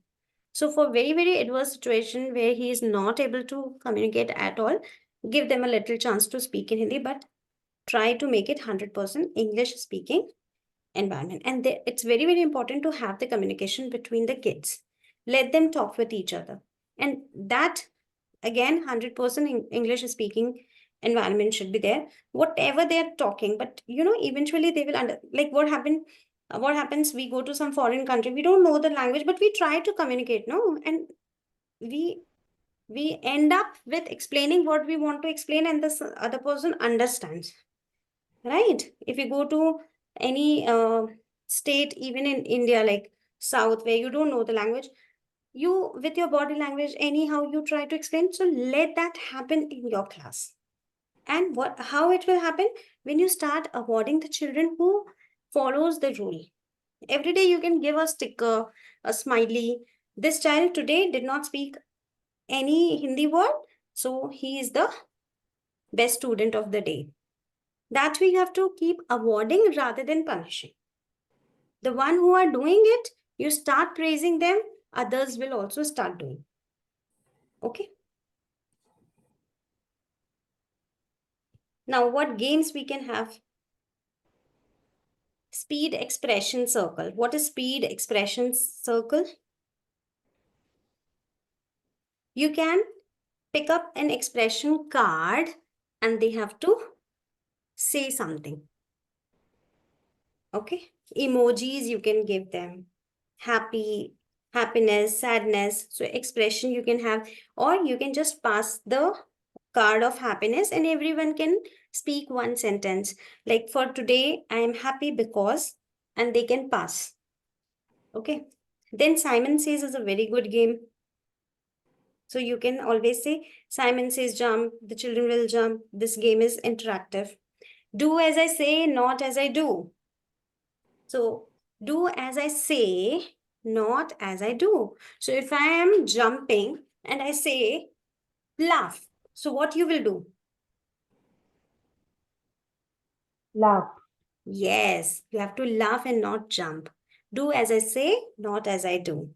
So for very, very adverse situation where he is not able to communicate at all, give them a little chance to speak in Hindi, but try to make it 100% English speaking environment. And it's very, very important to have the communication between the kids. Let them talk with each other. And that, again, 100% English speaking environment should be there. Whatever they're talking, but eventually they will like what happens, we go to some foreign country, we don't know the language, but we try to communicate, no? And we end up with explaining what we want to explain and this other person understands. Right? If you go to any state, even in India, like South, where you don't know the language, you, with your body language, anyhow, you try to explain. So let that happen in your class. And how it will happen? When you start awarding the children who follows the rule. Every day you can give a sticker, a smiley. This child today did not speak any Hindi word, so he is the best student of the day. That we have to keep awarding rather than punishing. The one who are doing it, you start praising them, others will also start doing. Okay. Now, what games we can have? Speed expression circle. What is speed expression circle? You can pick up an expression card and they have to say something. Okay. Emojis you can give them. Happy, happiness, sadness. So expression you can have, or you can just pass the card of happiness and everyone can speak one sentence. Like for today, I am happy because, and they can pass. Okay. Then Simon Says is a very good game. So you can always say, Simon says jump, the children will jump. This game is interactive. Do as I say, not as I do. So do as I say, not as I do. So if I am jumping and I say, laugh, So what you will do? Laugh. Yes, you have to laugh and not jump. Do as I say, not as I do.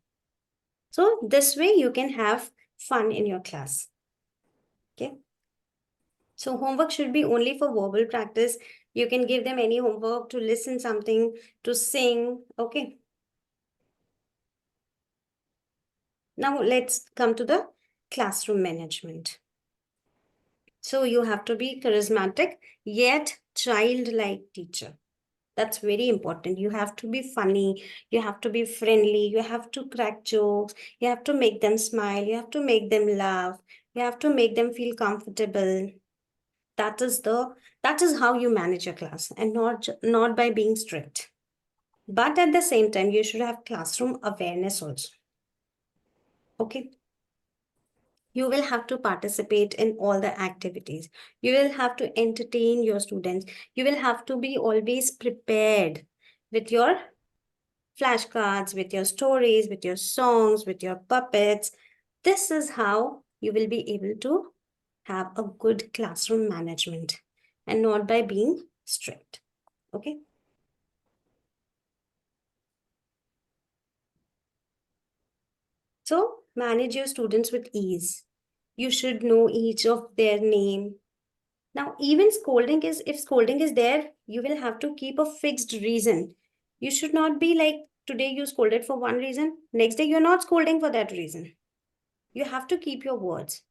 So this way you can have fun in your class. Okay. So homework should be only for verbal practice. You can give them any homework to listen something, to sing. Okay. Now let's come to the classroom management. So you have to be charismatic yet childlike teacher. That's very important. You have to be funny. You have to be friendly. You have to crack jokes. You have to make them smile. You have to make them laugh. You have to make them feel comfortable. That is how you manage your class, and not by being strict. But at the same time, you should have classroom awareness also. Okay. You will have to participate in all the activities. You will have to entertain your students. You will have to be always prepared with your flashcards, with your stories, with your songs, with your puppets. This is how you will be able to have a good classroom management and not by being strict. Okay. So manage your students with ease. You should know each of their name. Now, even scolding is, if scolding is there, you will have to keep a fixed reason. You should not be like, today you scolded for one reason, next day you're not scolding for that reason. You have to keep your words.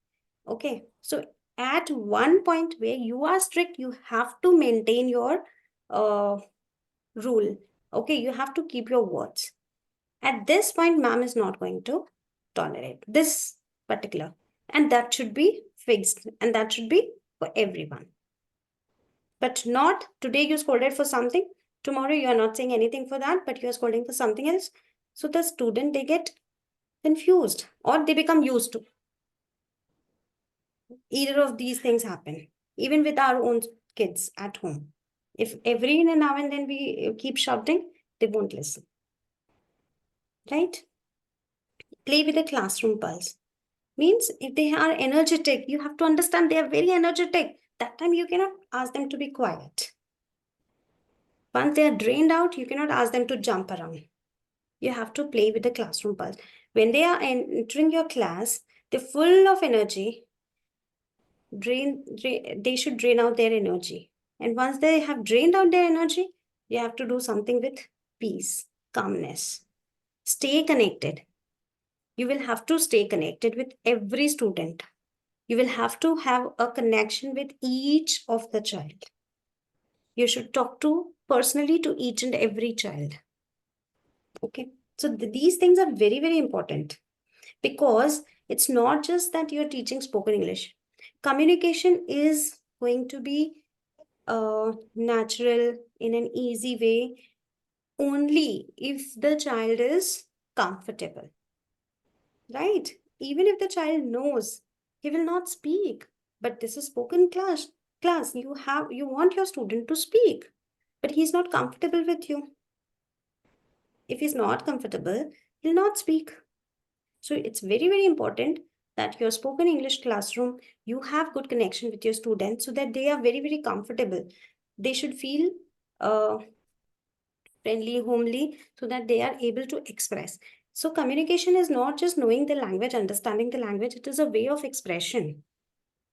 Okay. So at one point where you are strict, you have to maintain your rule. Okay. You have to keep your words. At this point, ma'am is not going to tolerate this particular. And that should be fixed. And that should be for everyone. But not today you scolded for something, tomorrow you are not saying anything for that, but you are scolding for something else. So the student, they get confused or they become used to. Either of these things happen, even with our own kids at home. If every now and then we keep shouting, they won't listen. Right? Play with the classroom pulse. Means if they are energetic, you have to understand they are very energetic. That time you cannot ask them to be quiet. Once they are drained out, you cannot ask them to jump around. You have to play with the classroom pulse. When they are entering your class, they're full of energy. They should drain out their energy. And once they have drained out their energy, you have to do something with peace, calmness. Stay connected. You will have to stay connected with every student. You will have to have a connection with each of the child. You should talk to personally to each and every child. Okay. So these things are very, very important because it's not just that you're teaching spoken English. Communication is going to be natural in an easy way only if the child is comfortable. Right? Even if the child knows, he will not speak. But this is spoken class. You want your student to speak, but he's not comfortable with you. If he's not comfortable, he'll not speak. So it's very, very important that your spoken English classroom, you have good connection with your students so that they are very, very comfortable. They should feel friendly, homely, so that they are able to express. So communication is not just knowing the language, understanding the language, it is a way of expression.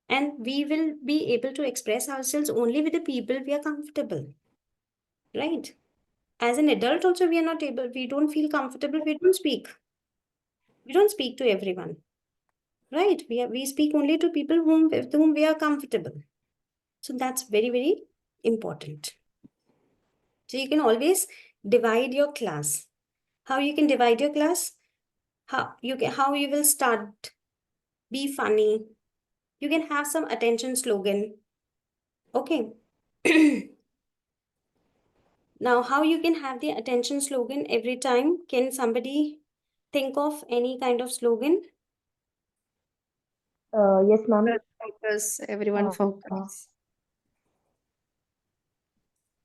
And we will be able to express ourselves only with the people we are comfortable. Right? As an adult also, we are not able, we don't feel comfortable, we don't speak. We don't speak to everyone. Right? We speak only to people with whom we are comfortable. So that's very, very important. So you can always divide your class. How you can divide your class? How you will start? Be funny. You can have some attention slogan. Okay. Now, how you can have the attention slogan every time? Can somebody think of any kind of slogan? Yes, ma'am. Focus, everyone Uh, focus.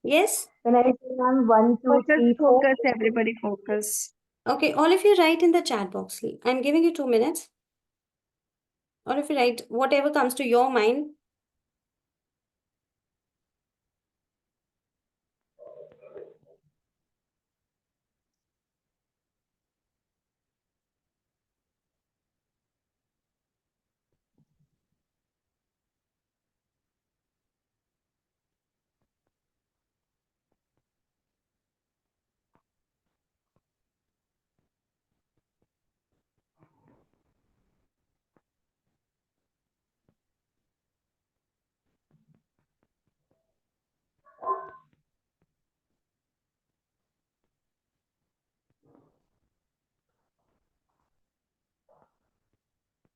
Yes? When I say, ma'am, 1, 2, 3, 4. Everybody focus. Okay, all of you write in the chat box. I'm giving you 2 minutes. Or if you write whatever comes to your mind.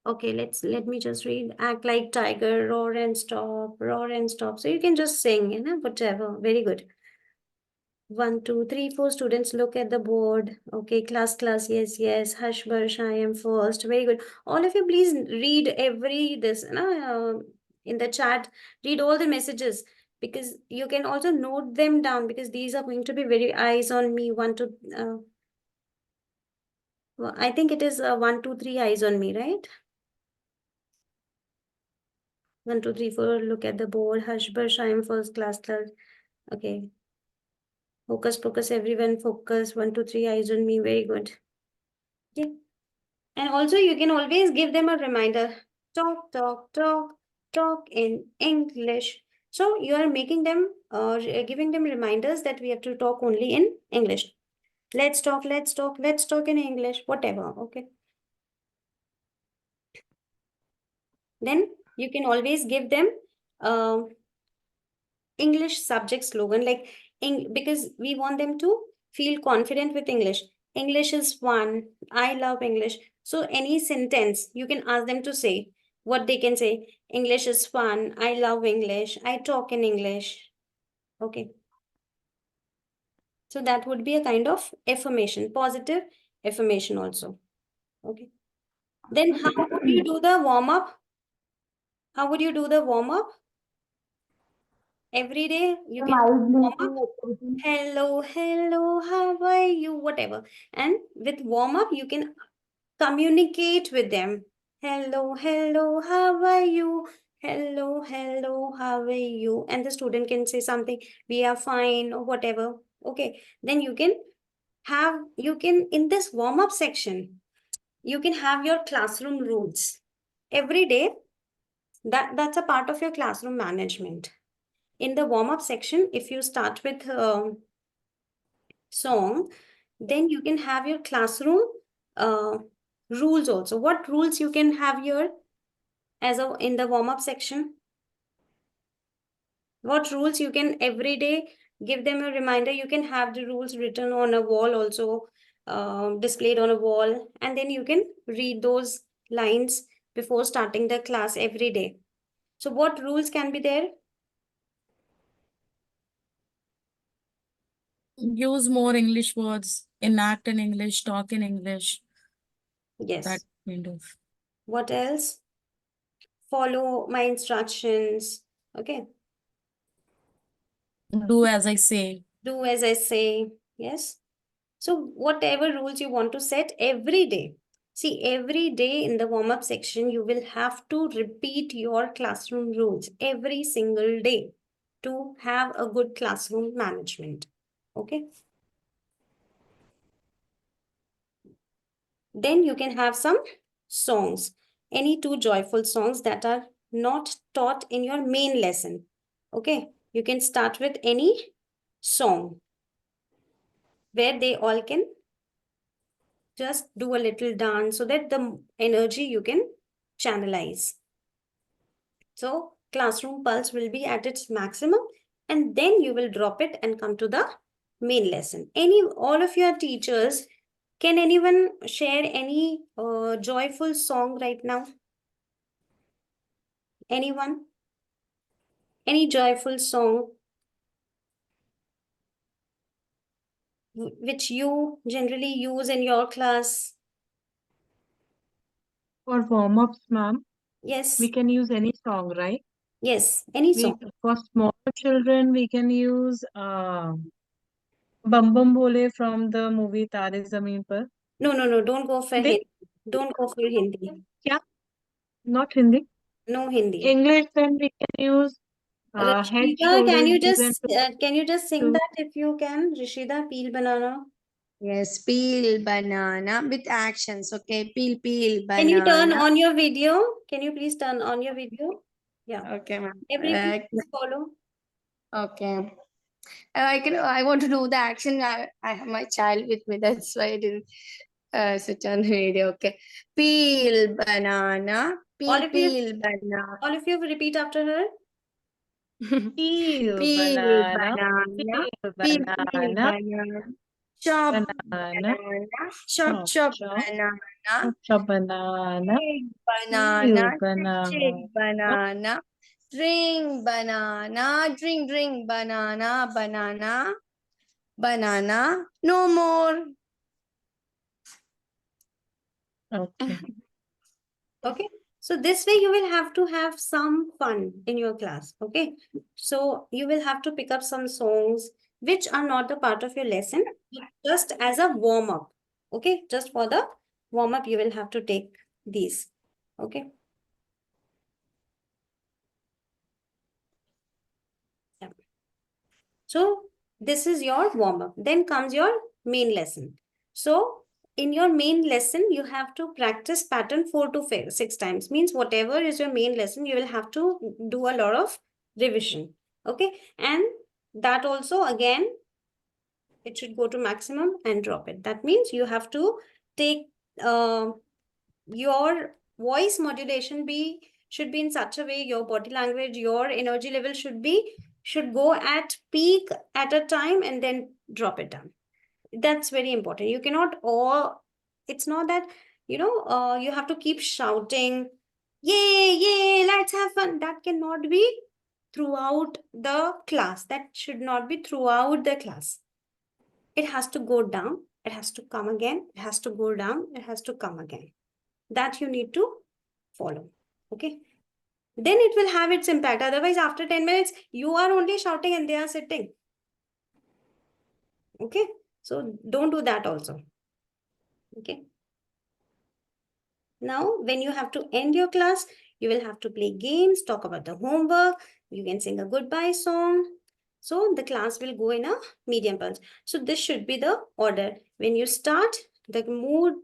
Okay, let me just read. Act like tiger, roar and stop, roar and stop. So you can just sing, whatever. Very good. 1, 2, 3, 4 students look at the board. Okay, class, yes, yes. Hush, bush, I am first. Very good. All of you, please read in the chat. Read all the messages because you can also note them down because these are going to be very eyes on me. Well, I think it is 1, 2, 3 eyes on me, right? 1, 2, 3, 4. Look at the board. Hush, bush, I am first class. Okay. Focus, everyone. Focus. 1, 2, 3 eyes on me. Very good. Okay. And also, you can always give them a reminder. Talk, talk, talk, talk in English. So you are making them, giving them reminders that we have to talk only in English. Let's talk in English. Whatever. Okay. Then you can always give them English subject slogan because we want them to feel confident with English. English is fun. I love English. So any sentence you can ask them to say what they can say. English is fun. I love English. I talk in English. Okay. So that would be a kind of affirmation, positive affirmation also. Okay. Then how would you do the warm up? How would you do the warm up? Every day you can warm up. Hello, how are you? Whatever. And with warm up, you can communicate with them. Hello, how are you? Hello, how are you? And the student can say something, we are fine, or whatever. Okay. Then in this warm up section, you can have your classroom rules. Every day, that's a part of your classroom management. In the warm up section, if you start with song, then you can have your classroom rules also. What rules you can have here in the warm up section? What rules you can every day give them a reminder? You can have the rules written on a wall also, displayed on a wall, and then you can read those lines before starting the class every day. So what rules can be there? Use more English words, enact in English, talk in English. Yes. That kind of. What else? Follow my instructions. Okay. Do as I say. Do as I say. Yes. So whatever rules you want to set every day. See, every day in the warm-up section, you will have to repeat your classroom rules every single day to have a good classroom management. Okay. Then you can have some songs. Any two joyful songs that are not taught in your main lesson. Okay. You can start with any song where they all can just do a little dance so that the energy you can channelize. So classroom pulse will be at its maximum and then you will drop it and come to the main lesson. All of your teachers, can anyone share any joyful song right now? Anyone? Any joyful song which you generally use in your class? For warm-ups, ma'am, Yes. we can use any song, right? Yes, any song. For small children, we can use Bum Bum Bole from the movie Tare Zameen Par. No, don't go for Hindi. Don't go for Hindi. क्या? Not Hindi. No Hindi. English, then we can use head, Rashida, shoulders, knees, and can you just sing toes. that if you can? Rashida, peel banana. Yes, peel banana with actions. Okay, peel Can you turn banana. on your video? Can you please turn on your video? Yeah. Okay, ma'am. Everyone please follow. Okay. I want to do the action. I have my child with me. That's why I didn't switch on the video. Okay. Peel banana. All of you, Peel banana. all of you repeat after her. Peel Peel banana, banana. peel Peel banana, banana. Chop banana, banana. Chop chop, banana. chop banana, Shake peel banana. Shake banana, banana. Drink banana. Drink banana. Banana. No more. okay. Okay. So this way you will have to have some fun in your class. Okay. So you will have to pick up some songs which are not the part of your lesson, but just as a warm up. Okay. Just for the warm up, you will have to take these. Okay. Yeah. So this is your warm up. Then comes your main lesson. So in your main lesson, you have to practice pattern 4 to 6 times. Means whatever is your main lesson, you will have to do a lot of revision. Okay. And that also again, it should go to maximum and drop it. That means you have to take your voice modulation should be in such a way, your body language, your energy level should go at peak at a time and then drop it down. That's very important. You cannot it's not that, you have to keep shouting, yay, yay, let's have fun. That cannot be throughout the class. That should not be throughout the class. It has to go down. It has to come again. It has to go down. It has to come again. That you need to follow. Okay. Then it will have its impact. Otherwise, after 10 minutes, you are only shouting and they are sitting. Okay. So don't do that also. Okay. Now, when you have to end your class, you will have to play games, talk about the homework. You can sing a goodbye song. So the class will go in a medium pulse. So this should be the order. When you start, the mood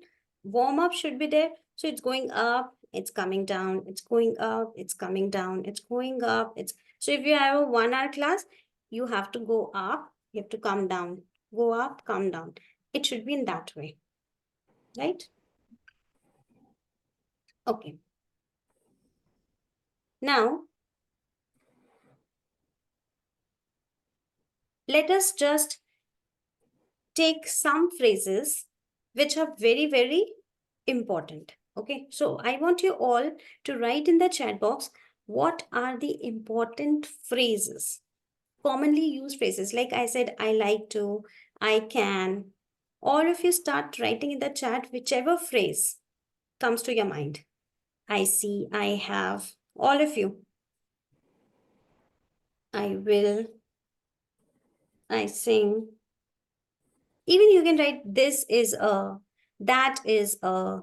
warm up should be there. So it's going up, it's coming down, it's going up, it's coming down, it's going up. So if you have a 1 hour class, you have to go up, you have to come down, go up, come down. It should be in that way, right? Okay. Now, let us just take some phrases which are very, very important. Okay, so I want you all to write in the chat box what are the important phrases, commonly used phrases. Like I said, I like to, I can. All of you start writing in the chat whichever phrase comes to your mind. I see, I have, all of you. I will, I sing. Even you can write this is a, that is a,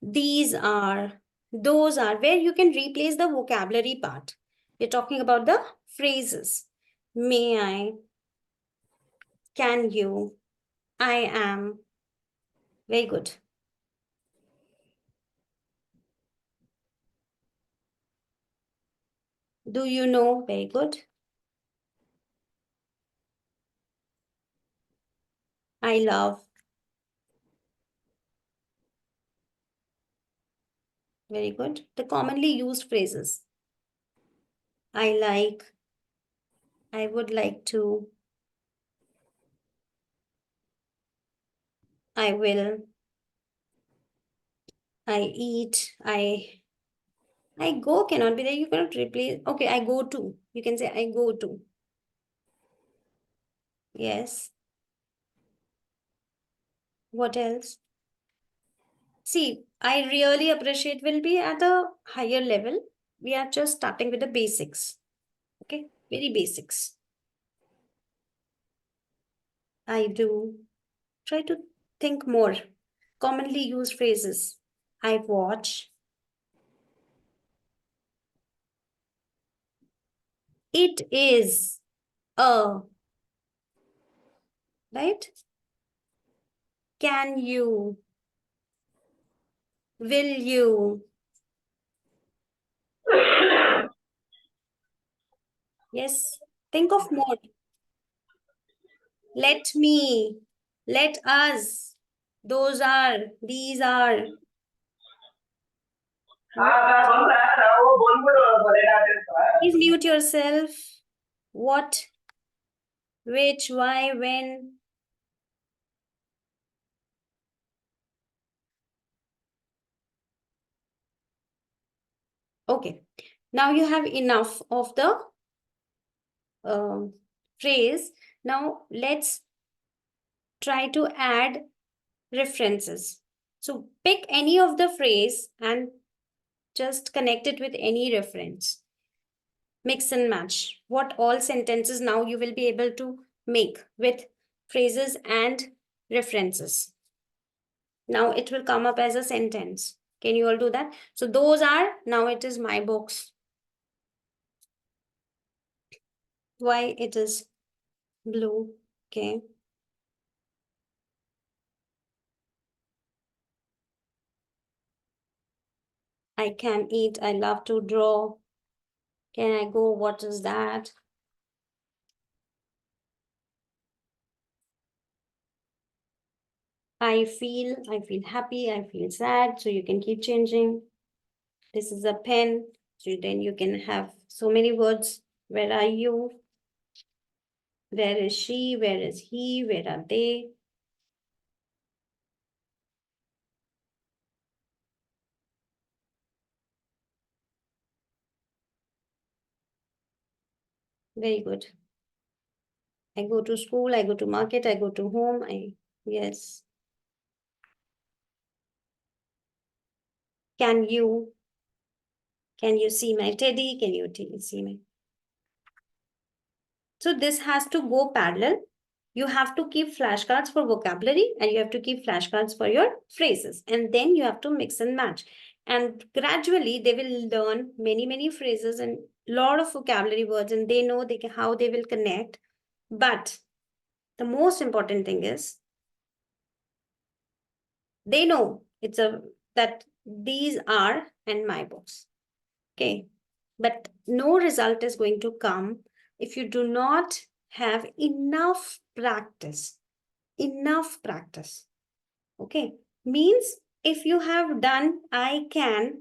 these are, those are, where you can replace the vocabulary part. You're talking about the phrases. May I, can you, I am. Very good. Do you know? Very good. I love. Very good. The commonly used phrases. I like. I would like to. I will. I eat. I go cannot be there. You cannot replace. Okay, I go to. You can say I go to. Yes. What else? See, I really appreciate will be at a higher level. We are just starting with the basics. Okay, very basics. I do. Try to think more. Commonly used phrases. I watch. It is a, right? Can you? Will you? Yes, think of more. Let me, let us, those are, these are. Please mute yourself. What, which, why, when. Okay, now you have enough of the phrase. Now let's try to add references. So pick any of the phrase and just connect it with any reference. Mix and match. What all sentences now you will be able to make with phrases and references. Now it will come up as a sentence. Can you all do that? So those are, now it is my books. Why it is blue? Okay. I can eat. I love to draw. Can I go? What is that? I feel happy. I feel sad. So you can keep changing. This is a pen. So then you can have so many words. Where are you? Where is she? Where is he? Where are they? Very good. I go to school, I go to market, I go to home. Yes. Can you see my teddy? Can you see my? So this has to go parallel. You have to keep flashcards for vocabulary and you have to keep flashcards for your phrases. And then you have to mix and match. And gradually they will learn many phrases and lot of vocabulary words and they know how they will connect. But the most important thing is they know that these are in my books. Okay. But no result is going to come if you do not have enough practice. Enough practice. Okay. Means if you have done I can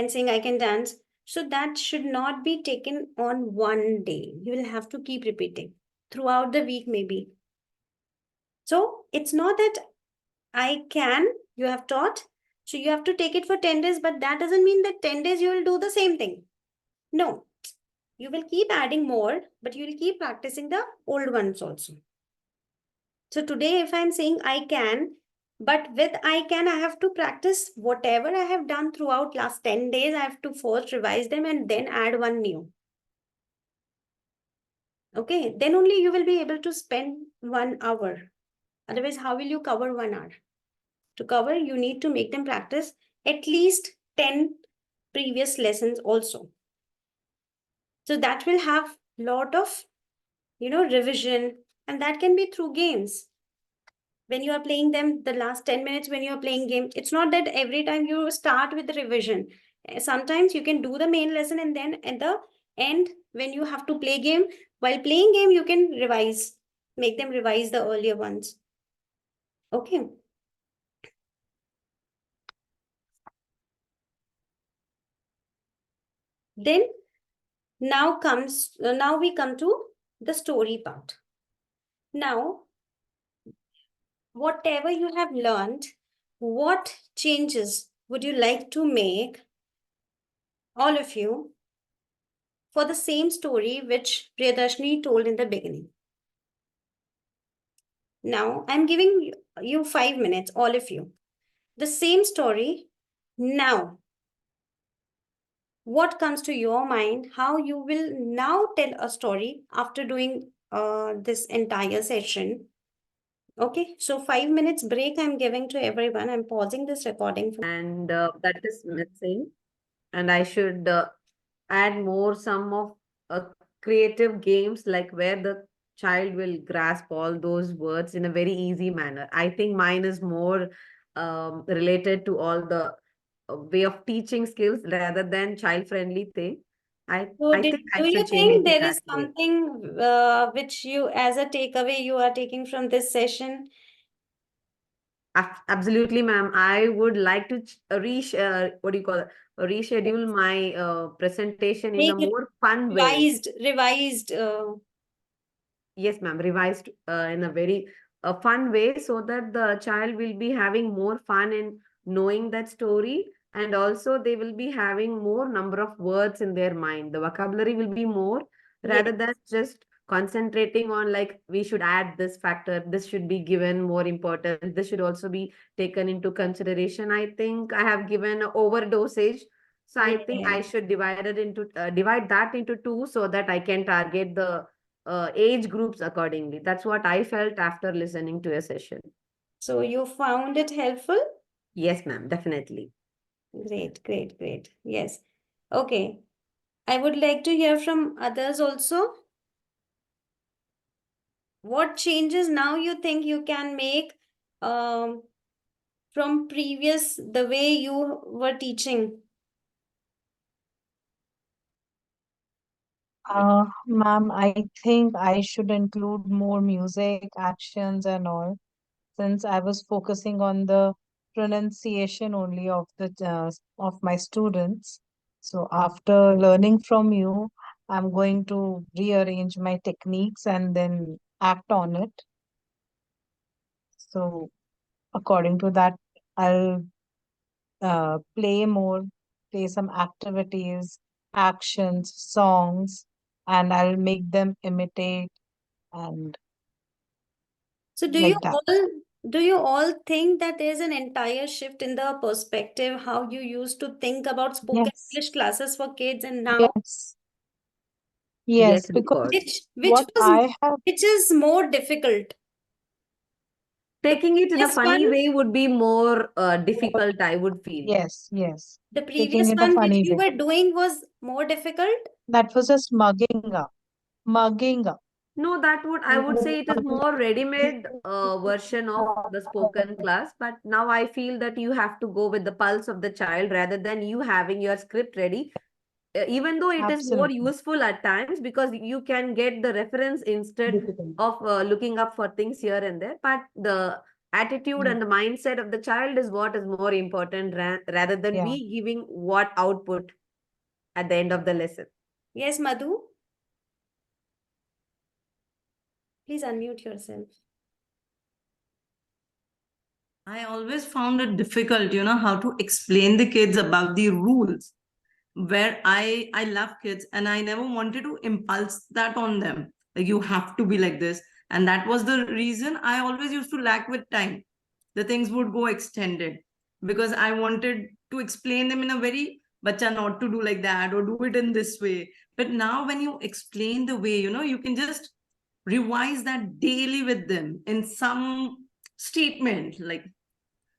sing, I can dance. So that should not be taken on one day. You will have to keep repeating throughout the week maybe. So it's not that I can, you have taught. So you have to take it for 10 days, but that doesn't mean that 10 days you will do the same thing. No, you will keep adding more, but you will keep practicing the old ones also. So today, if I'm saying I can, but with I can, I have to practice whatever I have done throughout last 10 days. I have to first revise them and then add one new. Okay, then only you will be able to spend 1 hour. Otherwise, how will you cover 1 hour? To cover, you need to make them practice at least 10 previous lessons also. So that will have lot of, revision, and that can be through games. When you are playing them, the last 10 minutes when you are playing game, it's not that every time you start with the revision. Sometimes you can do the main lesson and then at the end, when you have to play game, while playing game, you can revise, make them revise the earlier ones. Okay. Then now we come to the story part. Now, whatever you have learned, what changes would you like to make, all of you, for the same story which Priyadarshini told in the beginning? Now, I'm giving you 5 minutes, all of you. The same story. Now, what comes to your mind, how you will now tell a story after doing this entire session? Okay, so 5 minutes break I'm giving to everyone. I'm pausing this recording. And that is missing. And I should add more some of creative games like where the child will grasp all those words in a very easy manner. I think mine is more related to all the way of teaching skills rather than child friendly thing. So I think I do you should change think it in there that is way. something which you, as a takeaway, you are taking from this session? Absolutely, ma'am. I would like to what do you call it? Reschedule my presentation in a Make it more fun way. revised. Yes, ma'am. Revised in a very fun way so that the child will be having more fun in knowing that story, and also they will be having more number of words in their mind. The vocabulary will be more rather Yes. than just concentrating on like we should add this factor, this should be given more importance, this should also be taken into consideration. I think I have given a overdosage. So I think I Yes. should divide that into two so that I can target the age groups accordingly. That's what I felt after listening to a session. So you found it helpful? Yes, ma'am, definitely. Great, great, great. Yes. Okay. I would like to hear from others also. What changes now you think you can make um, from previous, the way you were teaching? Ma'am, I think I should include more music, actions, and all, since I was focusing on the pronunciation only of the of my students. So after learning from you, I'm going to rearrange my techniques and then act on it. So according to that, I'll play more, play some activities, actions, songs, and I'll make them imitate and So like that. do you all think that there's an entire shift in the perspective how you used to think about spoken Yes, English classes for kids and now yes, Yes, yes, of because course. which what was I have, which is more difficult? The Taking it in a previous one, funny way would be more difficult, I would feel. yes, yes, the taking previous it a one which funny you way. were doing was more difficult? That was just mugging up, mugging up. No, I would say it is more ready-made version of the spoken class. But now I feel that you have to go with the pulse of the child rather than you having your script ready. Even though it is more Absolutely. useful at times because you can get the reference instead of looking up for things here and there. But the attitude Yeah, and the mindset of the child is what is more important rather than yeah. we giving what output at the end of the lesson. Yes, Madhu, please unmute yourself. I always found it difficult, how to explain the kids about the rules. Where I love kids and I never wanted to impulse that on them. Like you have to be like this. And that was the reason I always used to lack with time. The things would go extended because I wanted to explain them in a very bacha not to do like that or do it in this way. But now when you explain the way, you can just revise that daily with them in some statement like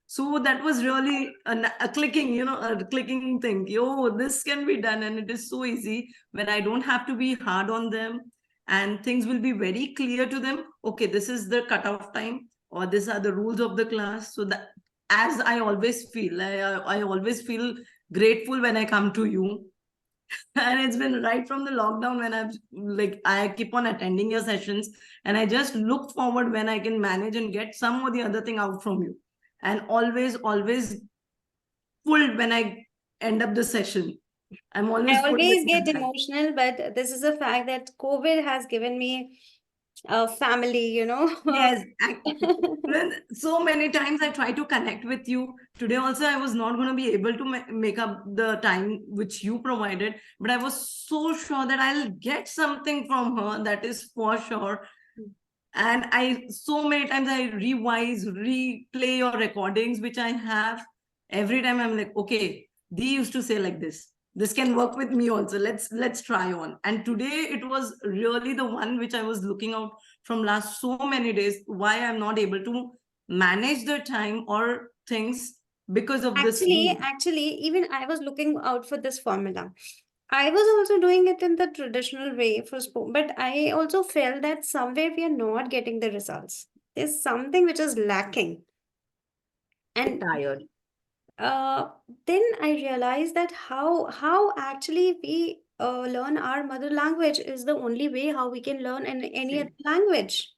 so that was really a clicking, a clicking thing. Yo, this can be done, and it is so easy when I don't have to be hard on them, and things will be very clear to them. Okay, this is the cutoff time, or these are the rules of the class. So that, as I always feel, I always feel grateful when I come to you. And it's been right from the lockdown when I keep on attending your sessions, and I just look forward when I can manage and get some or the other thing out from you, and always pulled when I end up the session. I'm I always pulled always with get that. emotional, but this is a fact that COVID has given me a family, Yes, so many times I try to connect with you. Today also I was not going to be able to make up the time which you provided, but I was so sure that I'll get something from her, that is for sure. And I so many times I revise, replay your recordings which I have. Every time I'm like, okay, they used to say like this can work with me also, let's try on. And today it was really the one which I was looking out from last so many days, why I'm not able to manage the time or things because of this rule. Actually, even I was looking out for this formula. I was also doing it in the traditional way for sport, but I also felt that somewhere we are not getting the results. There's something which is lacking. And Tired. uh, then I realized that how actually we learn our mother language is the only way how we can learn in any Same. other language.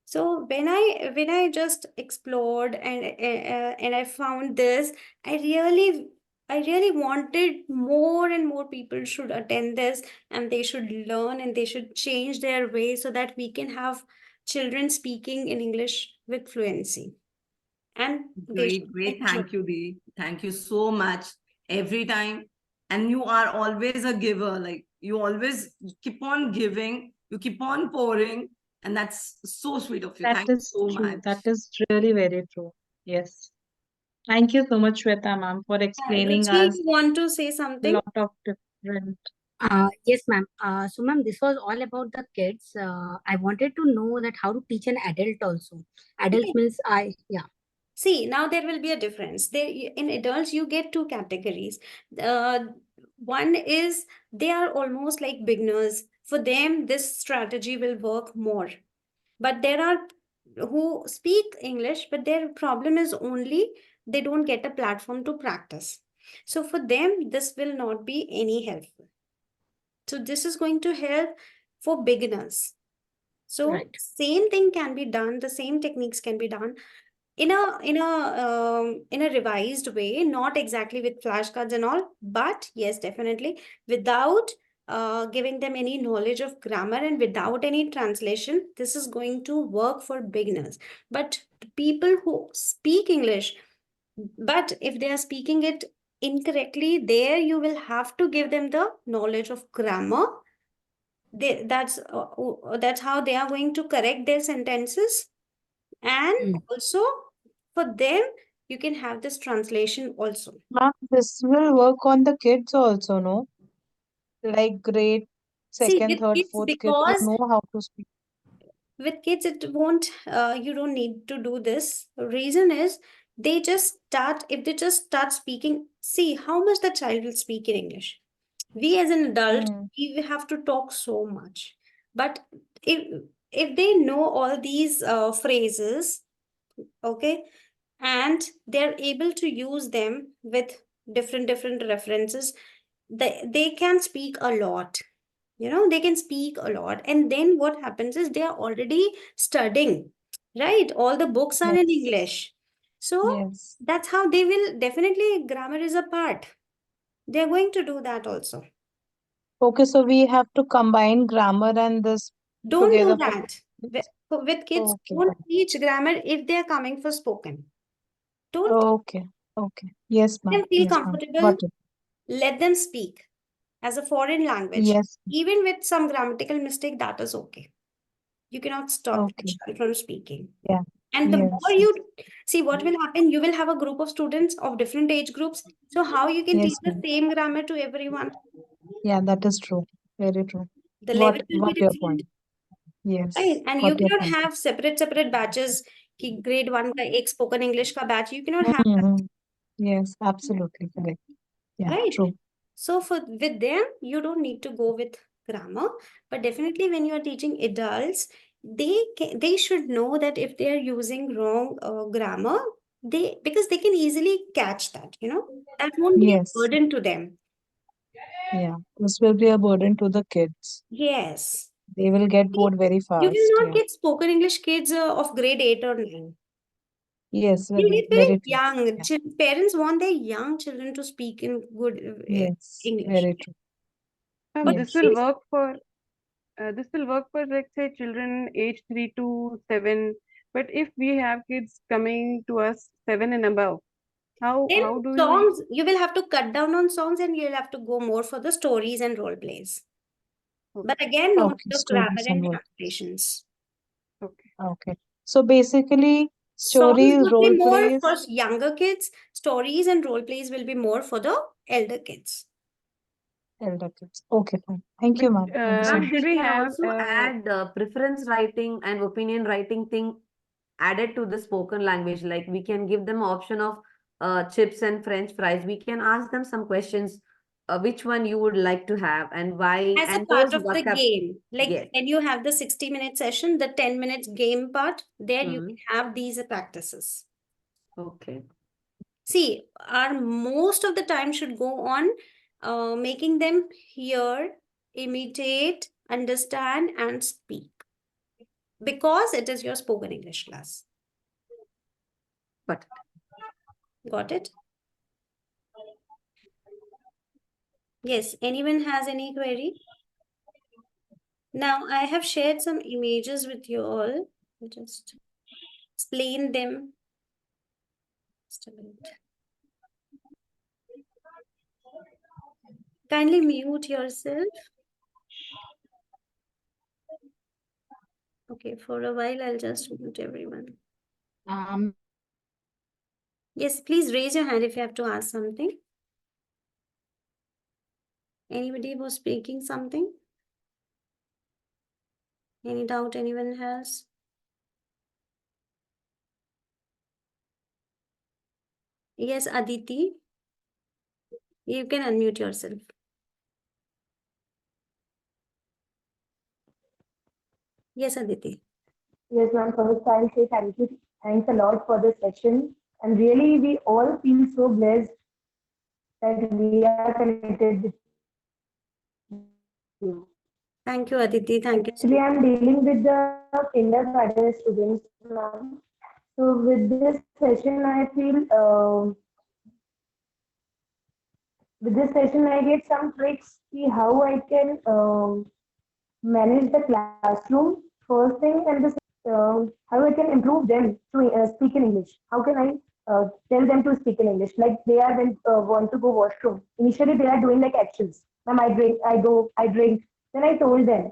So when I just explored and I found this, I really wanted more and more people should attend this, and they should learn and they should change their way so that we can have children speaking in English with fluency, and they Great, should great. enjoy. Thank you, Dee. Thank you so much. Every time. And you are always a giver. Like you always keep on giving, you keep on pouring. And that's so sweet of you. That Thank you is so true. much. That is really very true. Yes. Thank you so much, Shweta ma'am, for explaining Ruchi, us you want to say a something? lot of different. Yes, ma'am. So, ma'am, this was all about the kids. I wanted to know that how to teach an adult also. Adult Okay. means yeah. See, now there will be a difference. There, in adults, you get two categories. Uh, One is they are almost like beginners. For them, this strategy will work more. But there are who speak English, but their problem is only they don't get a platform to practice. So for them, this will not be any helpful. So this is going to help for beginners. So Right. same thing can be done, the same techniques can be done in a revised way, not exactly with flashcards and all, but yes, definitely without giving them any knowledge of grammar and without any translation. This is going to work for beginners. But the people who speak English, but if they are speaking it incorrectly, there you will have to give them the knowledge of grammar. That's how they are going to correct their sentences, and Mm. also for them you can have this translation also. Ma'am, this will work on the kids also, no? Like grade See, second, with third, kids, fourth kids who because know how to speak. with kids it won't, you don't need to do this. Reason is they just start, if they just start speaking, see how much the child will speak in English. We as an adult, Hmm. we have to talk so much, but if they know all these phrases, okay, and they're able to use them with different references, they can speak a lot, they can speak a lot. And then what happens is they are already studying, right? All the books are in Yes. English, so Yes. that's how they will definitely, grammar is a part, they're going to do that also. Okay, so we have to combine grammar and this Don't do together for that kids. with kids. Okay, Don't fine. teach grammar if they're coming for spoken. Don't Okay. Okay. Yes, let ma'am. them feel Yes, ma'am. comfortable. Got it. Let them speak as a foreign language, Yes. even with some grammatical mistake, that is okay. You cannot stop the Okay. child from speaking. Yeah. And the more Yes. you Yes. see, what will happen, you will have a group of students of different age groups. So how you can teach Yes, the ma'am. same grammar to everyone? Yeah, that is true. Very true. The level will be Got your different, point. Yes. right? And you Got your cannot point. have separate batches. कि grade 1 का एक spoken English का batch, you cannot have that, Mm-hmm. Yes, absolutely correct. Yeah, right? true. So for with them, you don't need to go with grammar, but definitely when you are teaching adults, they should know that if they are using wrong grammar, because they can easily catch that, that won't be a Yes. burden to them. Yeah. This will be a burden to the kids. Yes. They will get See, bored very you will fast. not Yeah. get spoken English kids of grade 8 or 9. Yes, You very, get very very true. young. Yeah. Parents want their young children to speak in good Yes, English. very true. But This Yes. will kids, work for let's say children age 3 to 7. But if we have kids coming to us 7 and above, then how do you? songs, you will have to cut down on songs and you'll have to go more for the stories and role plays. But Okay, again, no Okay, need of grammar stories and and role. translations. okay. Okay. So basically, Songs stories, will be role more plays, for younger kids. Stories and role plays will be more for the elder kids. elder kids. Okay, fine. Thank But you, ma'am. Thank you so Ma'am, should much. we we can have also add preference writing and opinion writing thing added to the spoken language. Like we can give them option of chips and French fries. We can ask them some questions. which one you would like to have and why, As a and part those of the workup. game, like Yes. when you have the 60-minute session, the 10 minutes game part, there you Hmm. can have these practices. Okay. See, our most of the time should go on making them hear, imitate, understand, and speak. Because it is your spoken English class. But Got it? Yes, anyone has any query? Now, I have shared some images with you all. I'll just explain them. Just a minute. Kindly mute yourself. Okay, for a while, I'll just mute everyone. Yes, please raise your hand if you have to ask something. Anybody was speaking something? Any doubt anyone has? Yes, Aditi. You can unmute yourself. Yes, Aditi. Yes, ma'am. First, I'll say thank you. Thanks a lot for the session. And really, we all feel so blessed that we are connected with you. Thank you, Aditi. Thank you. Actually, I'm dealing with the kindergarten students, ma'am. So with this session, I feel with this session, I get some tricks see how I can manage the classroom. First thing, and the how I can improve them to speak in English. How can I tell them to speak in English? Like they are when want to go washroom. Initially, they are doing like actions. Ma'am, I drink, I go, I drink. Then I told them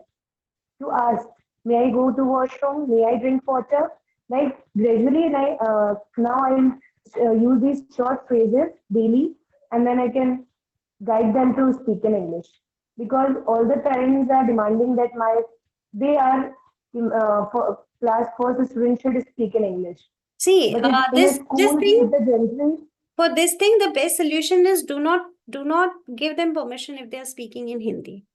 to ask, may I go to washroom? May I drink water? Like gradually, and now I use these short phrases daily, and then I can guide them to speak in English because all the parents are demanding that they are for class first student should speak in English. See, But it, in a this school thing, with the gentry, for this thing, the best solution is do not give them permission if they are speaking in Hindi.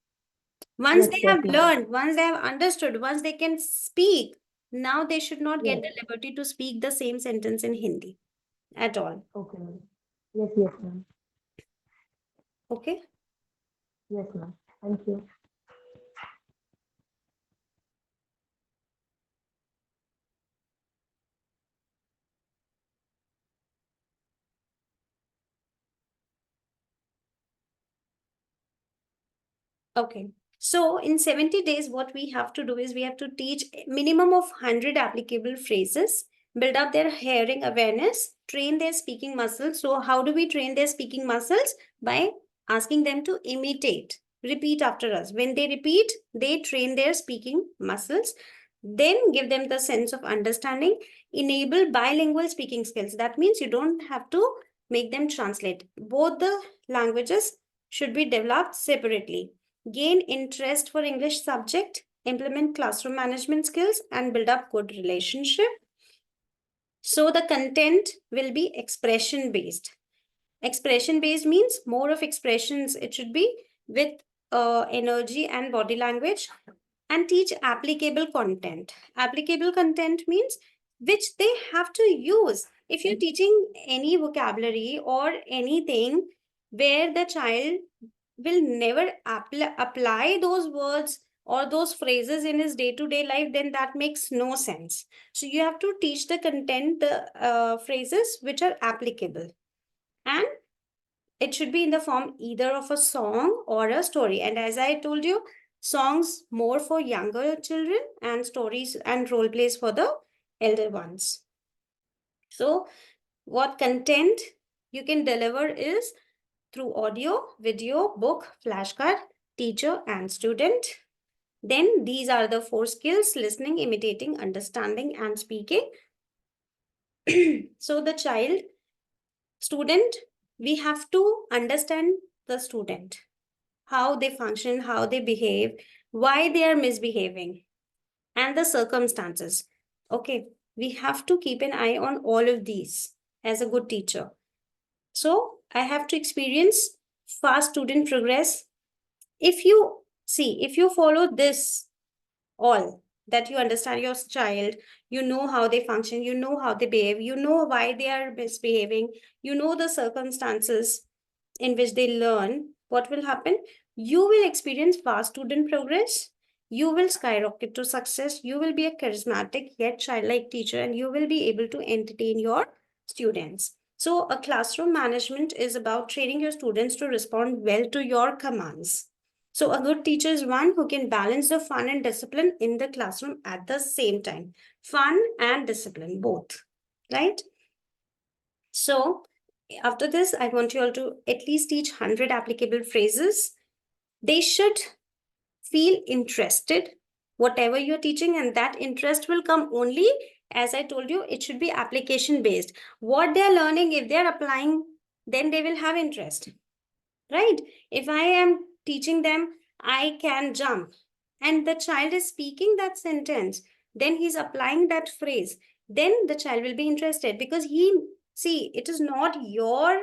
Once yes, they yes, have ma'am. learned, once they have understood, once they can speak, now they should not get Yes. the liberty to speak the same sentence in Hindi at all. Okay, ma'am. Yes, yes, ma'am. Okay. Yes, ma'am. Thank you. Okay. So in 70 days, what we have to do is we have to teach a minimum of 100 applicable phrases, build up their hearing awareness, train their speaking muscles. So how do we train their speaking muscles? By asking them to imitate, repeat after us. When they repeat, they train their speaking muscles. Then give them the sense of understanding, enable bilingual speaking skills. That means you don't have to make them translate. Both the languages should be developed separately. Gain interest for English subject, implement classroom management skills, and build up good relationship. So the content will be expression based. Expression based means more of expressions. It should be with energy and body language, and teach applicable content. Applicable content means which they have to use. If you're teaching any vocabulary or anything where the child will never apply those words or those phrases in his day-to-day life, then that makes no sense. So you have to teach the content, the phrases which are applicable. And it should be in the form either of a song or a story. And as I told you, songs more for younger children and stories and role plays for the elder ones. So what content you can deliver is through audio, video, book, flashcard, teacher and student. Then these are the 4 skills: listening, imitating, understanding, and speaking. So the child, student, we have to understand the student, how they function, how they behave, why they are misbehaving, and the circumstances. Okay, we have to keep an eye on all of these as a good teacher. So I have to experience fast student progress. If you follow this all, that you understand your child, you know how they function, you know how they behave, you know why they are misbehaving, you know the circumstances in which they learn, what will happen? You will experience fast student progress. You will skyrocket to success. You will be a charismatic yet childlike teacher, and you will be able to entertain your students. So, a classroom management is about training your students to respond well to your commands. So, a good teacher is one who can balance the fun and discipline in the classroom at the same time. Fun and discipline, both, right? So, after this, I want you all to at least teach 100 applicable phrases. They should feel interested, whatever you're teaching, and that interest will come only, as I told you, it should be application based. What they're learning, if they're applying, then they will have interest, right? If I am teaching them, I can jump, and the child is speaking that sentence, then he's applying that phrase, then the child will be interested, because it is not your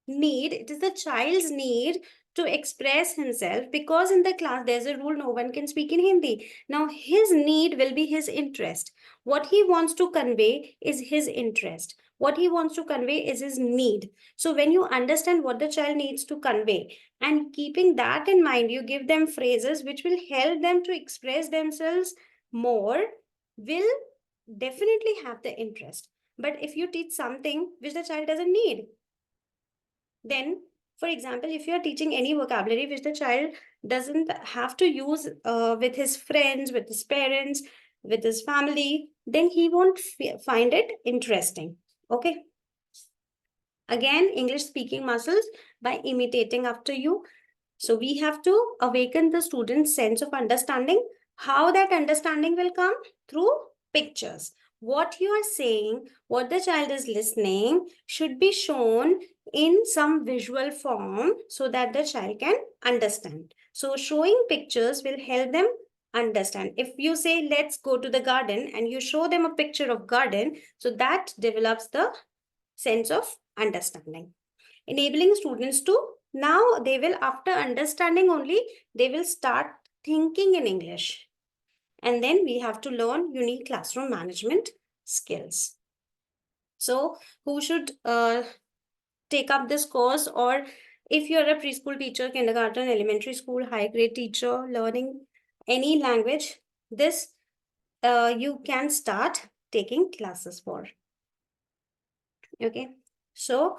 need, it is the child's need to express himself, because in the class there's a rule, no one can speak in Hindi. Now his need will be his interest. What he wants to convey is his interest. What he wants to convey is his need. So when you understand what the child needs to convey, and keeping that in mind, you give them phrases which will help them to express themselves more, will definitely have the interest. But if you teach something which the child doesn't need, then, for example, if you're teaching any vocabulary which the child doesn't have to use with his friends, with his parents, with his family, then he won't find it interesting. Okay. Again, English speaking muscles by imitating after you. So we have to awaken the student's sense of understanding. How that understanding will come? Through pictures. What you are saying, what the child is listening, should be shown in some visual form so that the child can understand. So showing pictures will help them understand. If you say, let's go to the garden, and you show them a picture of garden, so that develops the sense of understanding. Enabling students to, now they will, after understanding only, they will start thinking in English. And then we have to learn unique classroom management skills. So who should take up this course? Or if you're a preschool teacher, kindergarten, elementary school, high grade teacher, learning any language, this you can start taking classes for. Okay, so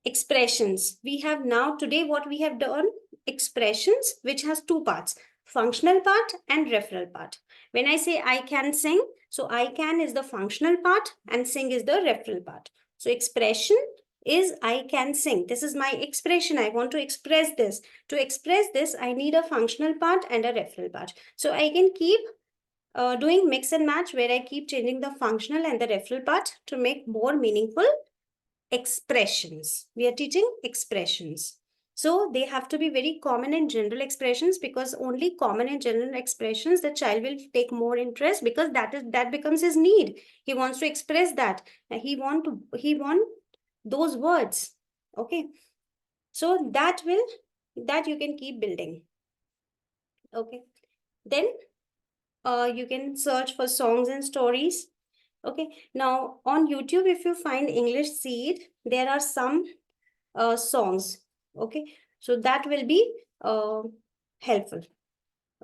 expressions. We have now today what we have done, expressions, which has two parts, functional part and referral part. When I say I can sing, so I can is the functional part and sing is the referral part. So expression is I can sing. This is my expression. I want to express this. To express this, I need a functional part and a referral part. So I can keep doing mix and match, where I keep changing the functional and the referral part to make more meaningful expressions. We are teaching expressions. So they have to be very common and general expressions, because only common and general expressions the child will take more interest, because that becomes his need. He wants to express that. He want those words. Okay. So that you can keep building. Okay. Then you can search for songs and stories. Okay, now on YouTube, if you find English Seed, there are some songs. Okay, so that will be helpful.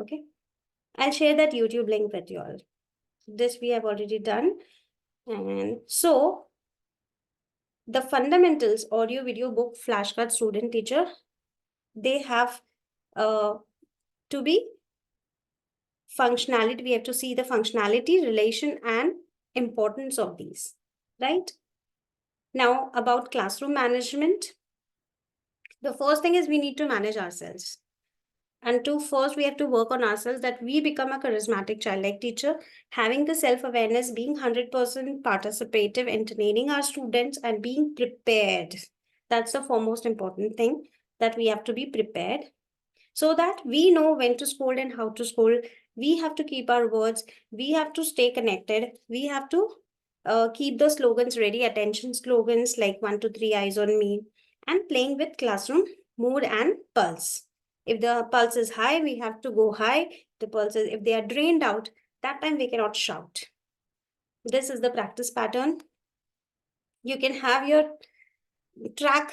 Okay, I'll share that YouTube link with you all. This we have already done. And so the fundamentals, audio, video, book, flashcard, student, teacher, they have to be functionality. We have to see the functionality, relation, and importance of these, right? Now, about classroom management, the first thing is we need to manage ourselves. And first, we have to work on ourselves, that we become a charismatic childlike teacher, having the self-awareness, being 100% participative, entertaining our students, and being prepared. That's the foremost important thing, that we have to be prepared, so that we know when to scold and how to scold. We have to keep our words. We have to stay connected. We have to keep the slogans ready, attention slogans like 1, 2, 3, eyes on me. and playing with classroom mood and pulse. If the pulse is high, we have to go high. The pulse is, if they are drained out, that time we cannot shout. This is the practice pattern. You can have your track,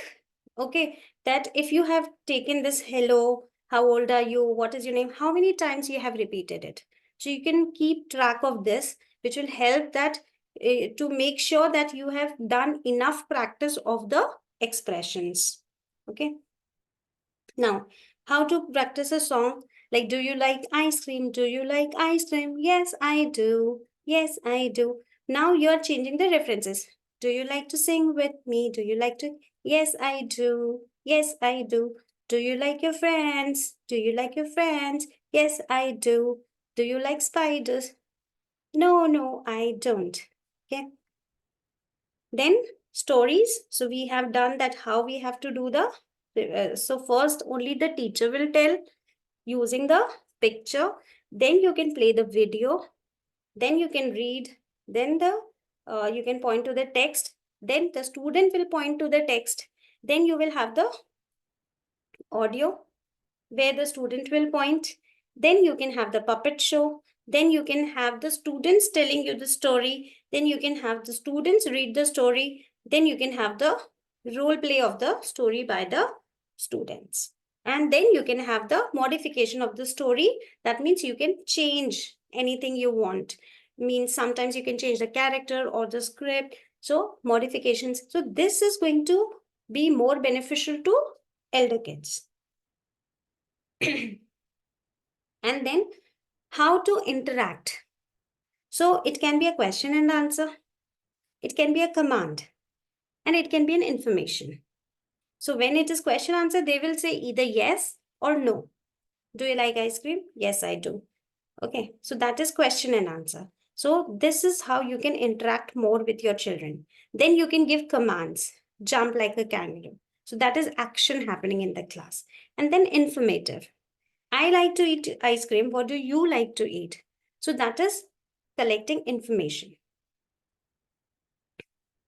okay, that if you have taken this hello, how old are you, what is your name, how many times you have repeated it. So you can keep track of this, which will help that to make sure that you have done enough practice of the expressions. Okay. Now, how to practice a song? Like, do you like ice cream? Do you like ice cream? Yes, I do. Yes, I do. Now you're changing the references. Do you like to sing with me? Do you like to? Yes, I do. Yes, I do. Do you like your friends? Do you like your friends? Yes, I do. Do you like spiders? No, no, I don't. Okay. Then stories. So we have done that how we have to do the, so first only the teacher will tell using the picture. Then you can play the video. Then you can read. Then you can point to the text. Then the student will point to the text. Then you will have the audio where the student will point. Then you can have the puppet show. Then you can have the students telling you the story. Then you can have the students read the story. Then you can have the role play of the story by the students. And then you can have the modification of the story. That means you can change anything you want. Means sometimes you can change the character or the script. So modifications. So this is going to be more beneficial to elder kids. And then how to interact. So it can be a question and answer. It can be a command. And it can be an information. So when it is question answer, they will say either yes or no. Do you like ice cream? Yes, I do. Okay, so that is question and answer. So this is how you can interact more with your children. Then you can give commands. Jump like a kangaroo. So that is action happening in the class. And then informative. I like to eat ice cream. What do you like to eat? So that is collecting information.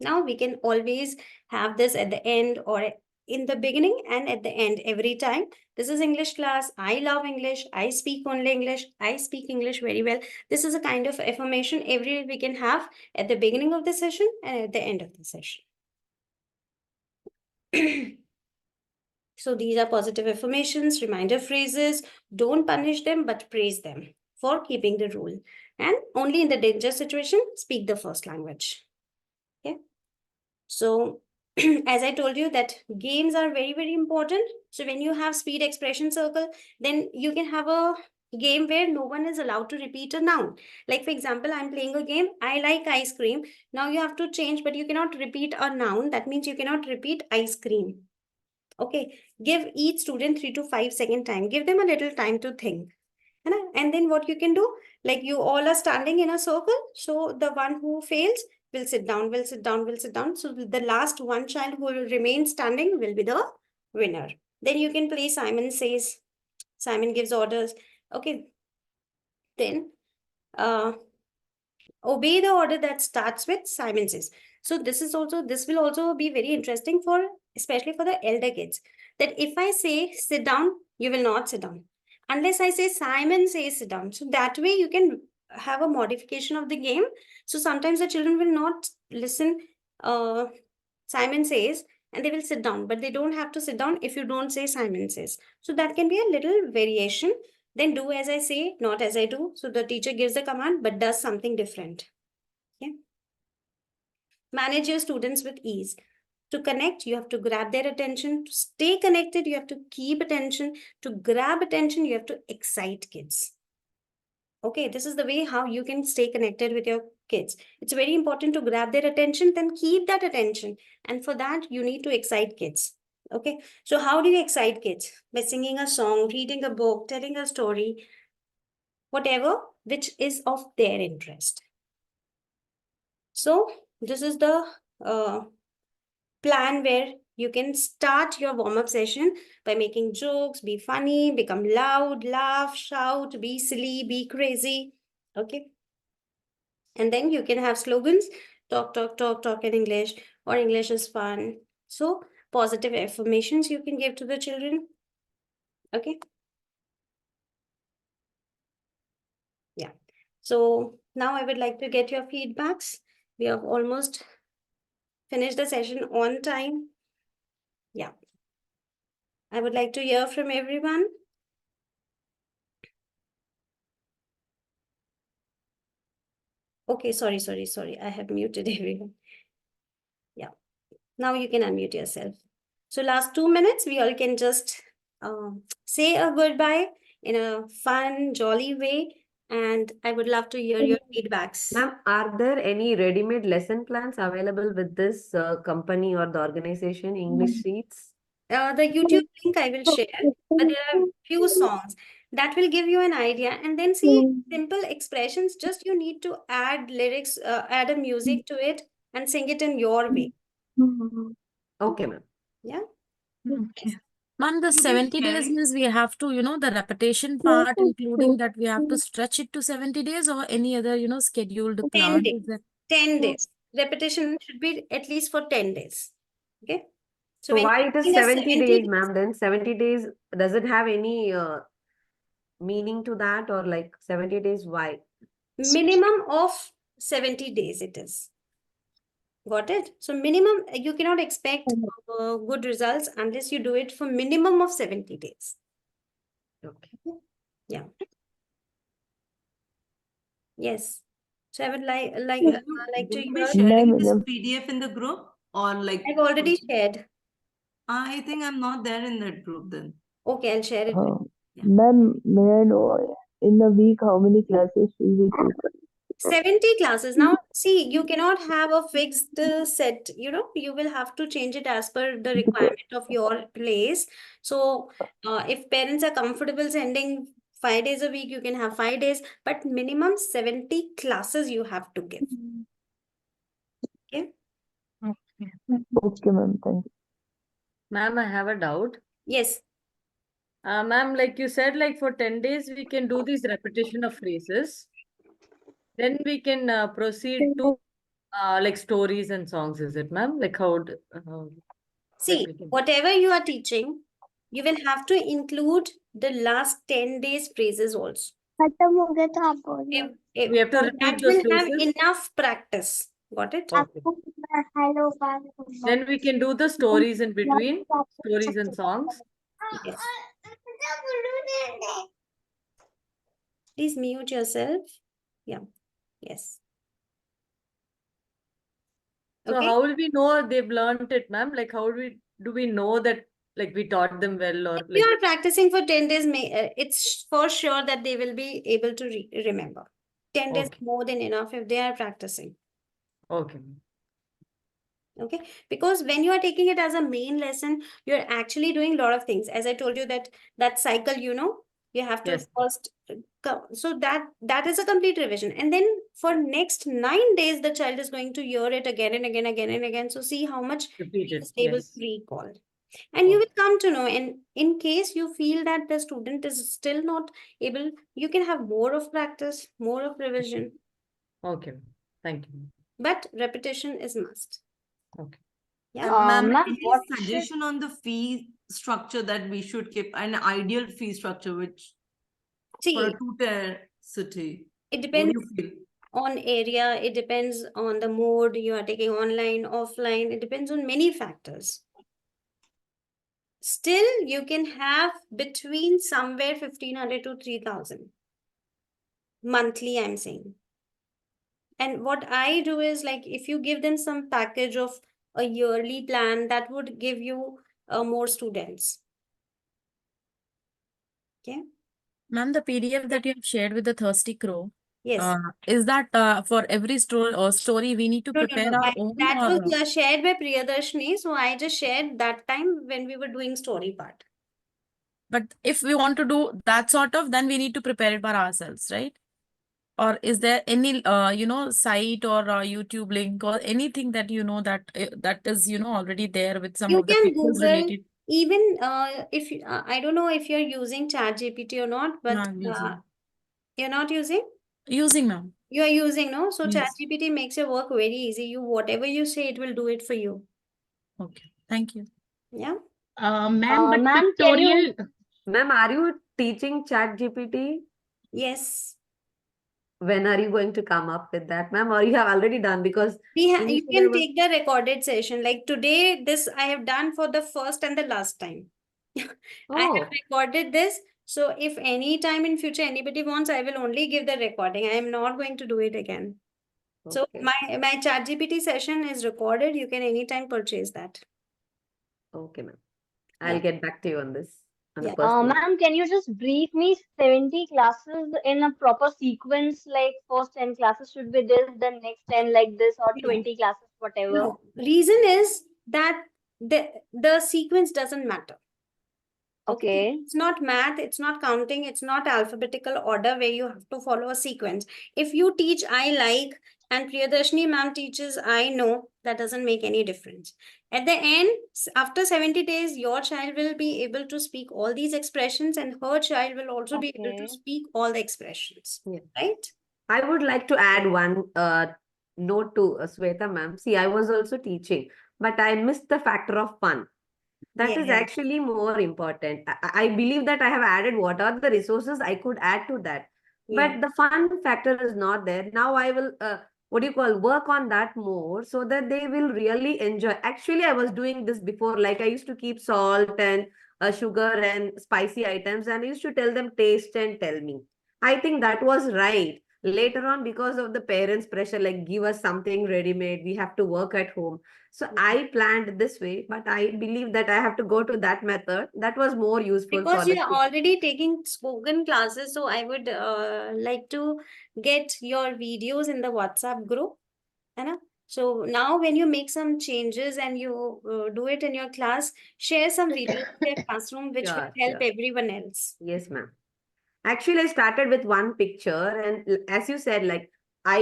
Now we can always have this at the end or in the beginning and at the end every time. This is English class. I love English. I speak only English. I speak English very well. This is a kind of affirmation every we can have at the beginning of the session and at the end of the session. So these are positive affirmations, reminder phrases. Don't punish them, but praise them for keeping the rule. And only in the danger situation, speak the first language. Okay. So as I told you that games are very, very important. So when you have speed expression circle, then you can have a game where no one is allowed to repeat a noun. Like for example, I'm playing a game. I like ice cream. Now you have to change, but you cannot repeat a noun. That means you cannot repeat ice cream. Okay, give each student 3 to 5 second time. Give them a little time to think. And then what you can do, like you all are standing in a circle. So the one who fails will sit down, will sit down, will sit down. So the last one child who will remain standing will be the winner. Then you can play Simon Says. Simon gives orders. Okay. Then obey the order that starts with Simon Says. So this will also be very interesting for, especially for the elder kids, that if I say sit down, you will not sit down unless I say Simon says sit down. So that way you can have a modification of the game. So sometimes the children will not listen Simon says and they will sit down, but they don't have to sit down if you don't say Simon says. So that can be a little variation. Then do as I say, not as I do. So the teacher gives the command but does something different. Okay. Manage your students with ease. To connect, you have to grab their attention. To stay connected, you have to keep attention. To grab attention, you have to excite kids. Okay, this is the way how you can stay connected with your kids. It's very important to grab their attention, then keep that attention. And for that, you need to excite kids. Okay, so how do you excite kids? By singing a song, reading a book, telling a story, whatever which is of their interest. So this is the plan where you can start your warm-up session by making jokes, be funny, become loud, laugh, shout, be silly, be crazy. Okay. And then you can have slogans, talk, talk, talk, talk in English, or English is fun. So positive affirmations you can give to the children. Okay. Yeah. So now I would like to get your feedbacks. We have almost finished the session on time. Yeah. I would like to hear from everyone. Okay, sorry. I have muted everyone. Yeah. Now you can unmute yourself. So last 2 minutes, we all can just say a goodbye in a fun, jolly way. And I would love to hear your feedbacks. Ma'am, are there any ready-made lesson plans available with this company or the organization, English Sheets? The YouTube link I will share, but there are few songs that will give you an idea. And then see, simple expressions, just you need to add lyrics, add a music to it and sing it in your way. Okay, ma'am. Yeah. Okay. Ma'am, the You can 70 share days it. means we have to, the repetition part, including that we have to stretch it to 70 days or any other, scheduled 10 plan. days. Is that 10 days. Repetition should be at least for 10 days. Okay. So So when why you're it is doing a 70 days, ma'am? Then 70 days, does it have any meaning to that, or like 70 days? Why? minimum of 70 days it is. Got it? So minimum, you cannot expect good results unless you do it for minimum of 70 days. Okay. Yeah. Yes. So I would like to Will you be hear. sharing this PDF in the group or like? I've already shared. I think I'm not there in that group then. Okay, I'll share it. Ma'am, may I know in a week how many classes will we take? 70 classes. Now, see, you cannot have a fixed set, you will have to change it as per the requirement of your place. So, if parents are comfortable sending 5 days a week, you can have 5 days, but minimum 70 classes you have to give. Okay. Okay, ma'am. Thank you. Ma'am, I have a doubt. Yes. Ma'am, like you said, like for 10 days, we can do this repetition of phrases. Then we can proceed to like stories and songs, is it, ma'am? Like how, See, we can... whatever you are teaching, you will have to include the last 10 days phrases also. We have to So repeat that those will have phrases. enough practice. Got it? Okay. Then we can do the stories in between, stories and songs. Yes. Please mute yourself. Yeah. Yes. So Okay. how will we know they've learned it, ma'am? Like how do we know that like we taught them well, or If you like... are practicing for 10 days, it's for sure that they will be able to remember. 10 days Okay. more than enough if they are practicing. Okay. Okay, because when you are taking it as a main lesson, you're actually doing a lot of things. As I told you, that cycle, you have to Yes. first so that is a complete revision, and then for next 9 days the child is going to hear it again and again. So see how much Repeat he it. is able Yes. to recall, and you will come to know. And in case you feel that the student is still not able, you can have more of practice, more of revision. Okay. Thank you. But repetition is must. Okay. Yeah. Ma'am, Ma'am, any what suggestion on the fee structure that we should keep, an ideal fee structure, which for a See, two-tier city? it What do depends you feel? on area, it depends on the mode you are taking, online, offline, it depends on many factors. Still, you can have between somewhere 1,500 to 3,000 monthly, I'm saying. And what I do is, like, if you give them some package of a yearly plan, that would give you more students. Okay. Ma'am, the PDF that you have shared with the Thirsty Crow, Yes. is that for every story we need to No, prepare our own, that or was shared by Priyadarshini, so I just shared that time when we were doing story part. but if we want to do that sort of, then we need to prepare it by ourselves, right? Or is there any site or YouTube link or anything that that is already there with some You of the can pictures Google, related? even if I don't know if you're using ChatGPT or not, No, but I'm using. you're not using? Using, ma'am. You are using, no? So Yes. ChatGPT makes your work very easy. Whatever you say, it will do it for you. Okay. Thank you. Yeah. Ma'am, but Ma'am, can you? pictorial. Ma'am, are you teaching ChatGPT? Yes. When are you going to come up with that, ma'am? Or you have already done? Because You initially I can was, take the recorded session. Like today, this I have done for the first and the last time. I have oh, recorded this. So if any time in future anybody wants, I will only give the recording. I am not going to do it again. So okay, my ChatGPT session is recorded. You can anytime purchase that. okay, ma'am. Yeah. I'll get back to you on this on a Yeah. personal. Ma'am, can you just brief me 70 classes in a proper sequence? Like first 10 classes should be this, then next 10 like this, or No. 20 classes, whatever. No. Reason is that the sequence doesn't matter. Okay, Okay. it's not math, it's not counting, it's not alphabetical order where you have to follow a sequence. If you teach I like and Priyadarshini ma'am teaches I know, that doesn't make any difference. At the end, after 70 days, your child will be able to speak all these expressions and her child will also be able to Okay. speak all the expressions, Yeah. right? I would like to add one note to Sweta ma'am. See, I was also teaching, but I missed the factor of fun. That is Yeah. actually more important. I believe that I have added what are the resources I could add to that. Yeah. But the fun factor is not there. Now I will, what do you call, work on that more so that they will really enjoy. Actually, I was doing this before. Like I used to keep salt and sugar and spicy items, and I used to tell them taste and tell me. I think that was right. Later on, because of the parents' pressure, like give us something ready made, we have to work at home. So I planned this way, but I believe that I have to go to that method. That was more useful for Because the you are kids. already taking spoken classes, so I would like to get your videos in the WhatsApp group. है ना? So now when you make some changes and you do it in your class, share some videos in your classroom which will Sure, help sure. everyone else. Yes, ma'am. Actually, I started with one picture, and as you said, like I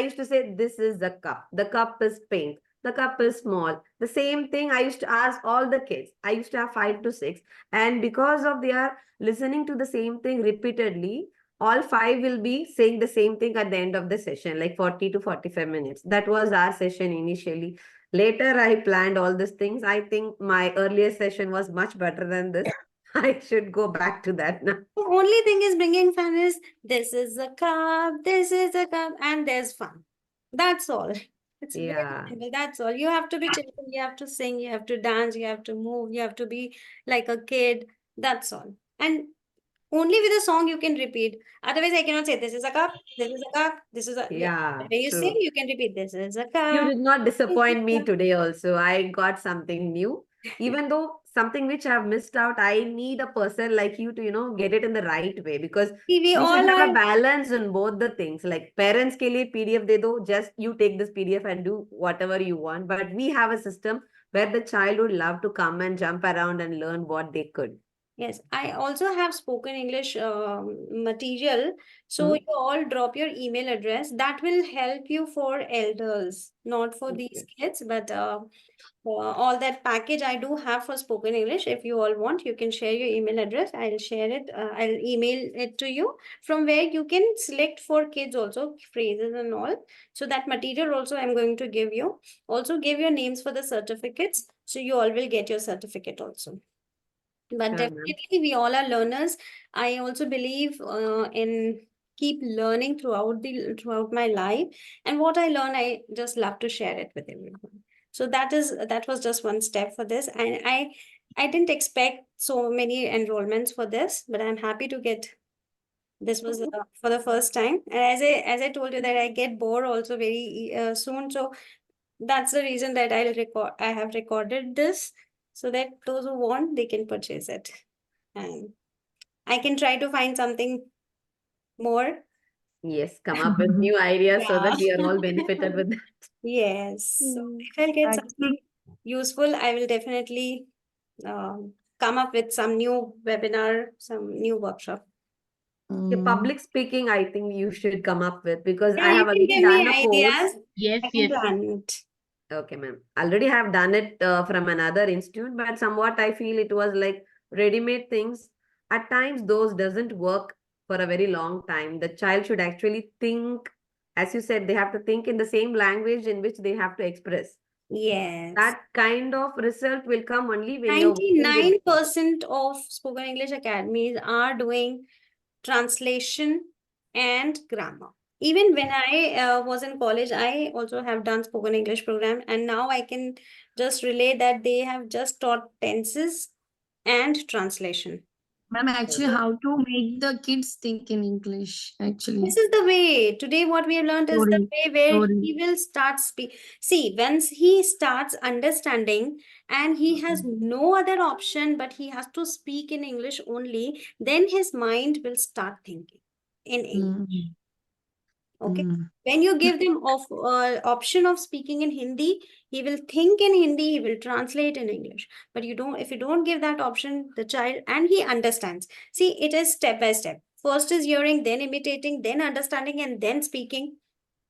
used to say, this is the cup. The cup is pink. The cup is small. The same thing I used to ask all the kids. I used to have 5 to 6. And because of they are listening to the same thing repeatedly, all five will be saying the same thing at the end of the session, like 40 to 45 minutes. That was our session initially. Later, I planned all these things. I think my earlier session was much better than this. I should go back to that now. The only thing is bringing fun is this is a cup, this is a cup, and there's fun. That's all. It's very Yeah. simple. That's all. You have to be cheerful, you have to sing, you have to dance, you have to move, you have to be like a kid. That's all. And only with a song you can repeat. Otherwise, I cannot say this is a cup, this is a cup, this is a yeah. Yeah, When you sing, true. you can repeat this is a You cup. did not This is disappoint a me cup. today also. I got something new. Even though something which I've missed out, I need a person like you to, get it in the right way because See, we we should all have are a balance in both the things. Like parents ke liye PDF de do, just you take this PDF and do whatever you want. But we have a system where the child would love to come and jump around and learn what they could. yes, I also have spoken English material. So Hmm? you all drop your email address. That will help you for elders, not for these Okay. kids, but all that package I do have for spoken English. If you all want, you can share your email address. I'll share it. I'll email it to you from where you can select for kids also phrases and all. So that material also I'm going to give you. Also give your names for the certificates. So you all will get your certificate also. But Sure, ma'am. definitely, we all are learners. I also believe in keep learning throughout my life, and what I learn, I just love to share it with everyone. So that was just one step for this, and I didn't expect so many enrollments for this, but I'm happy to get this was for the first time. And as I told you that I get bored also very soon, so that's the reason that I have recorded this so that those who want they can purchase it. And I can try to find something more. Yes, come up with new ideas so Yeah. that we are all benefited with that. Yes. So Hmm. if I get something Actually, useful, I will definitely come up with some new webinar, some new workshop. The public speaking, I think you should come up with because I Yeah, you have can already give me done a course. ideas. Yes, I can yes. plan it. Okay, ma'am. Already have done it from another institute, but somewhat I feel it was like ready-made things. At times, those doesn't work for a very long time. The child should actually think, as you said, they have to think in the same language in which they have to express. Yes. That kind of result will come only when you're working with 99% of spoken English academies are doing translation and grammar. Even when I was in college, I also have done spoken English program, and now I can just relay that they have just taught tenses and translation. Ma'am, actually, how to make the kids think in English, actually. This is the way. Today, what we have learned is the Story, way where story. he will start speak. See, once he starts understanding and he has no other option, but he has to speak in English only, then his mind will start thinking in English. Mm. Okay. Mm. When you give them option of speaking in Hindi, he will think in Hindi, he will translate in English. But if you don't give that option, the child, and he understands. See, it is step by step. First is hearing, then imitating, then understanding, and then speaking.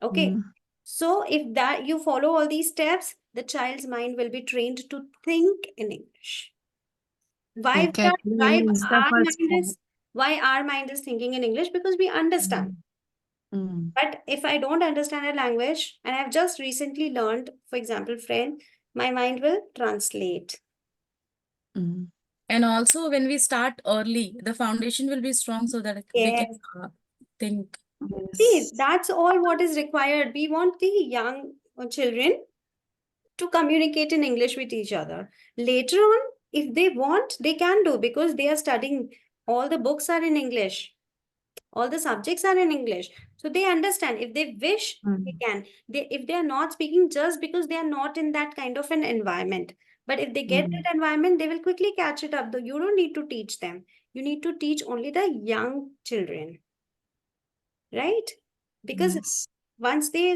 Okay. Mm. So if that you follow all these steps, the child's mind will be trained to think in English. Why Okay, actually, it's the first step. why our mind is thinking in English? Because we understand. Mm. But if I don't understand a language and I've just recently learned, for example, French, my mind will translate. Mm. And also, when we start early, the foundation will be strong so that we can Yes. think. See, that's all what is required. We want the young children to communicate in English with each other. Later on, if they want, they can do because they are studying. All the books are in English. All the subjects are in English. So they understand. If they wish, they can. If they are not speaking just because they are not in that kind of an environment. But if they get that environment, they will quickly catch it up. Though you don't need to teach them. You need to teach only the young children. Right? Because Yes. once they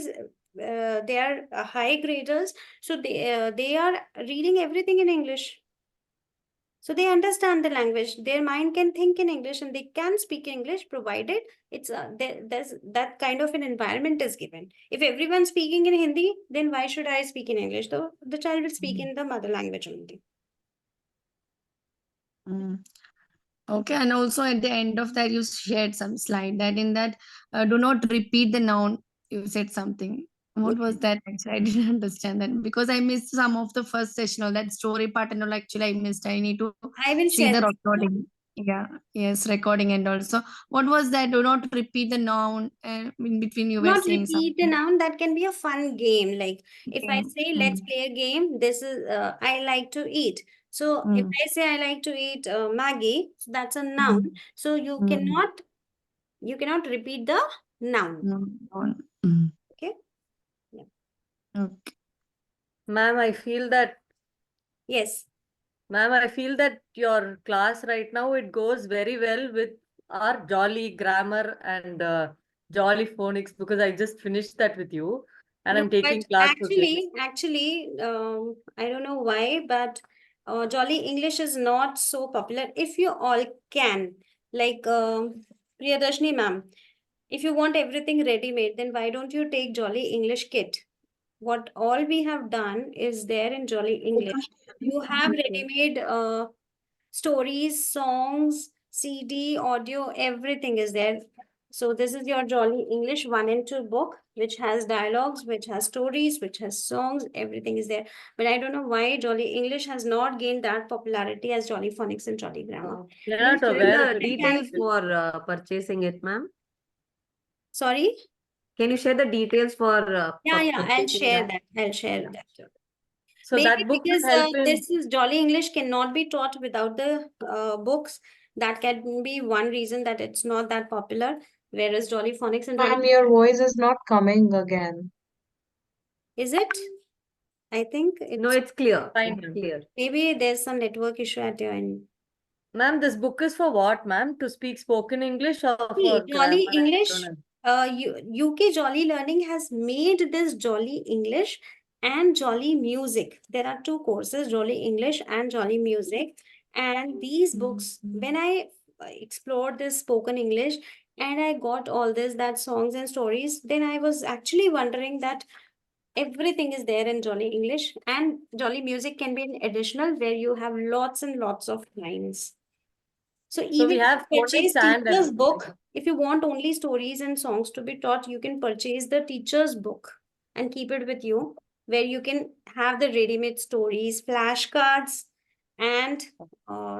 are high graders, so they are reading everything in English. So they understand the language. Their mind can think in English and they can speak English, provided there's that kind of an environment is given. If everyone's speaking in Hindi, then why should I speak in English? Though the child will speak in the mother language only. Mm. Okay, and also at the end of that, you shared some slide that in that, do not repeat the noun. You said something. What was that? Actually, I didn't understand that because I missed some of the first session or that story part and all. Actually, I missed. I need to I will see share the this. recording. Yeah, yes, recording and also what was that? Do not repeat the noun. In between, you were Not saying repeat the something. noun. That can be a fun game. Like if I Okay. say, let's play a game, this is, I like to eat. So if Mm. I say I like to eat Maggie, so that's a noun. Mm. So you Mm. cannot repeat the noun. Mm. Mm. Okay. Yeah. Okay. Ma'am, I feel that Yes. Ma'am, I feel that your class right now, it goes very well with our Jolly grammar and JollyPhonics because I just finished that with you and No, I'm but taking class for this. actually, I don't know why, but Jolly English is not so popular. If you all can, like Priyadarshini ma'am, if you want everything ready-made, then why don't you take Jolly English kit? What all we have done is there in Jolly English. You have ready-made stories, songs, CD, audio, everything is there. So this is your Jolly English 1 and 2 book, which has dialogues, which has stories, which has songs, everything is there. But I don't know why Jolly English has not gained that popularity as Jolly Phonics and Jolly Grammar. You're Can you not share aware of the it. details for purchasing it, ma'am? Sorry? Can you share the details for Yeah, I'll purchasing share that? that. I'll share that. So Maybe that book will because help in. this is Jolly English cannot be taught without the books. That can be one reason that it's not that popular. Whereas Jolly Phonics and Jolly, Ma'am, your voice is not coming again. is it? I think No, it's it's clear. Fine, It's ma'am. clear. maybe there's some network issue at your end. Ma'am, this book is for what, ma'am? To speak spoken English or See, for Jolly grammar? I don't English, know. UK Jolly Learning has made this Jolly English and Jolly Music. There are two courses, Jolly English and Jolly Music. And these books, when I explored this spoken English and I got all this, that songs and stories, then I was actually wondering that everything is there in Jolly English and Jolly Music can be an additional where you have lots and lots of lines. So So even we if have you purchase phonics and teacher's everything. book, if you want only stories and songs to be taught, you can purchase the teacher's book and keep it with you. where you can have the ready-made stories, flashcards, and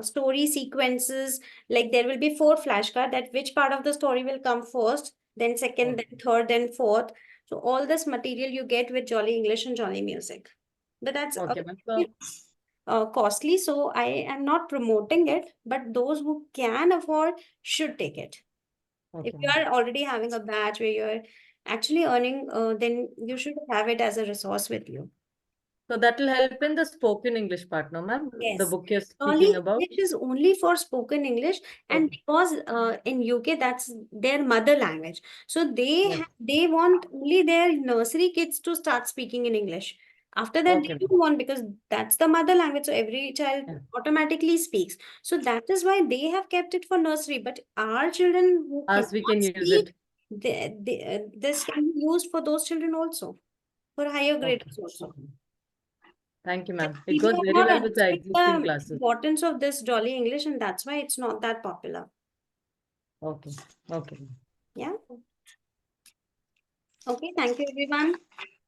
story sequences. Like there will be 4 flashcards, that which part of the story will come first, then second, then third, then fourth. So all this material you get with Jolly English and Jolly Music. But that's Okay, ma'am. costly, so I am not promoting it, but those who can afford should take it. If Okay, you are already having a batch where you're actually earning, then you should have it as a resource with you. So that will help in the spoken English part, no, ma'am? The Yes. book you're Jolly speaking about. English is only for spoken English, and because in UK that's their mother language, so they want only their nursery kids to start speaking in English. After that, Okay, they don't want, because that's the mother language, so every child automatically speaks. So that is why they have kept it for nursery. But our children who as we cannot can use speak, it. this can be used for those children also, for higher grades also. Thank you, ma'am. It People goes have very not well with the understood existing the classes. importance of this Jolly English, and that's why it's not that popular. Okay. Okay. Yeah. Okay. Thank you, everyone.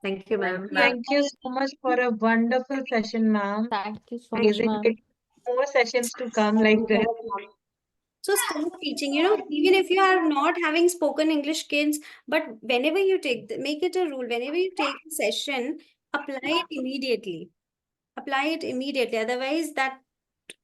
Thank you, ma'am. Thank you so much for a wonderful session, ma'am. Thank you so much, Amazing. ma'am. More sessions to come like this. So start teaching, even if you are not having spoken English kids, but whenever you take, make it a rule, whenever you take a session, apply it immediately. Apply it immediately. Otherwise, that,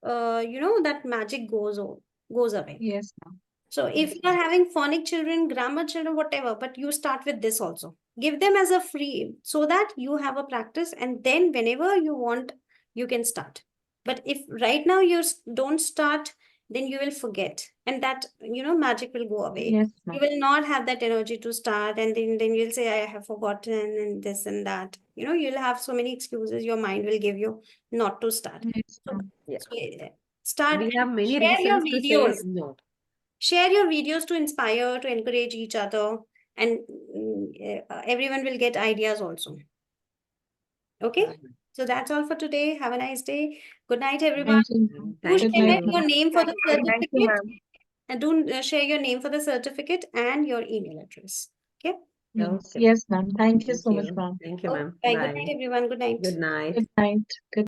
that magic goes away. Yes, ma'am. So if you are having phonic children, grammar children, whatever, but you start with this also. Give them as a free, so that you have a practice, and then whenever you want, you can start. But if right now you don't start, then you will forget, and that, magic will go away. Yes, You ma'am. will not have that energy to start, and then you'll say, I have forgotten, and this and that. You'll have so many excuses your mind will give you not to start. Yes, So, ma'am. start, We have many share your reasons to say videos. no. Share your videos to inspire, to encourage each other, and everyone will get ideas also. Okay? So that's all for today. Have a nice day. Good night, everyone. Thank you. Do Good share night, your ma'am. name for the Thank you, certificate, ma'am. and do share your name for the certificate and your email address. Okay? Yes, Okay. yes, ma'am. Thank you Thank so much, you. ma'am. Thank you, Okay. ma'am. Bye. Good Bye. night, everyone. Good night. Good night. Good night. Good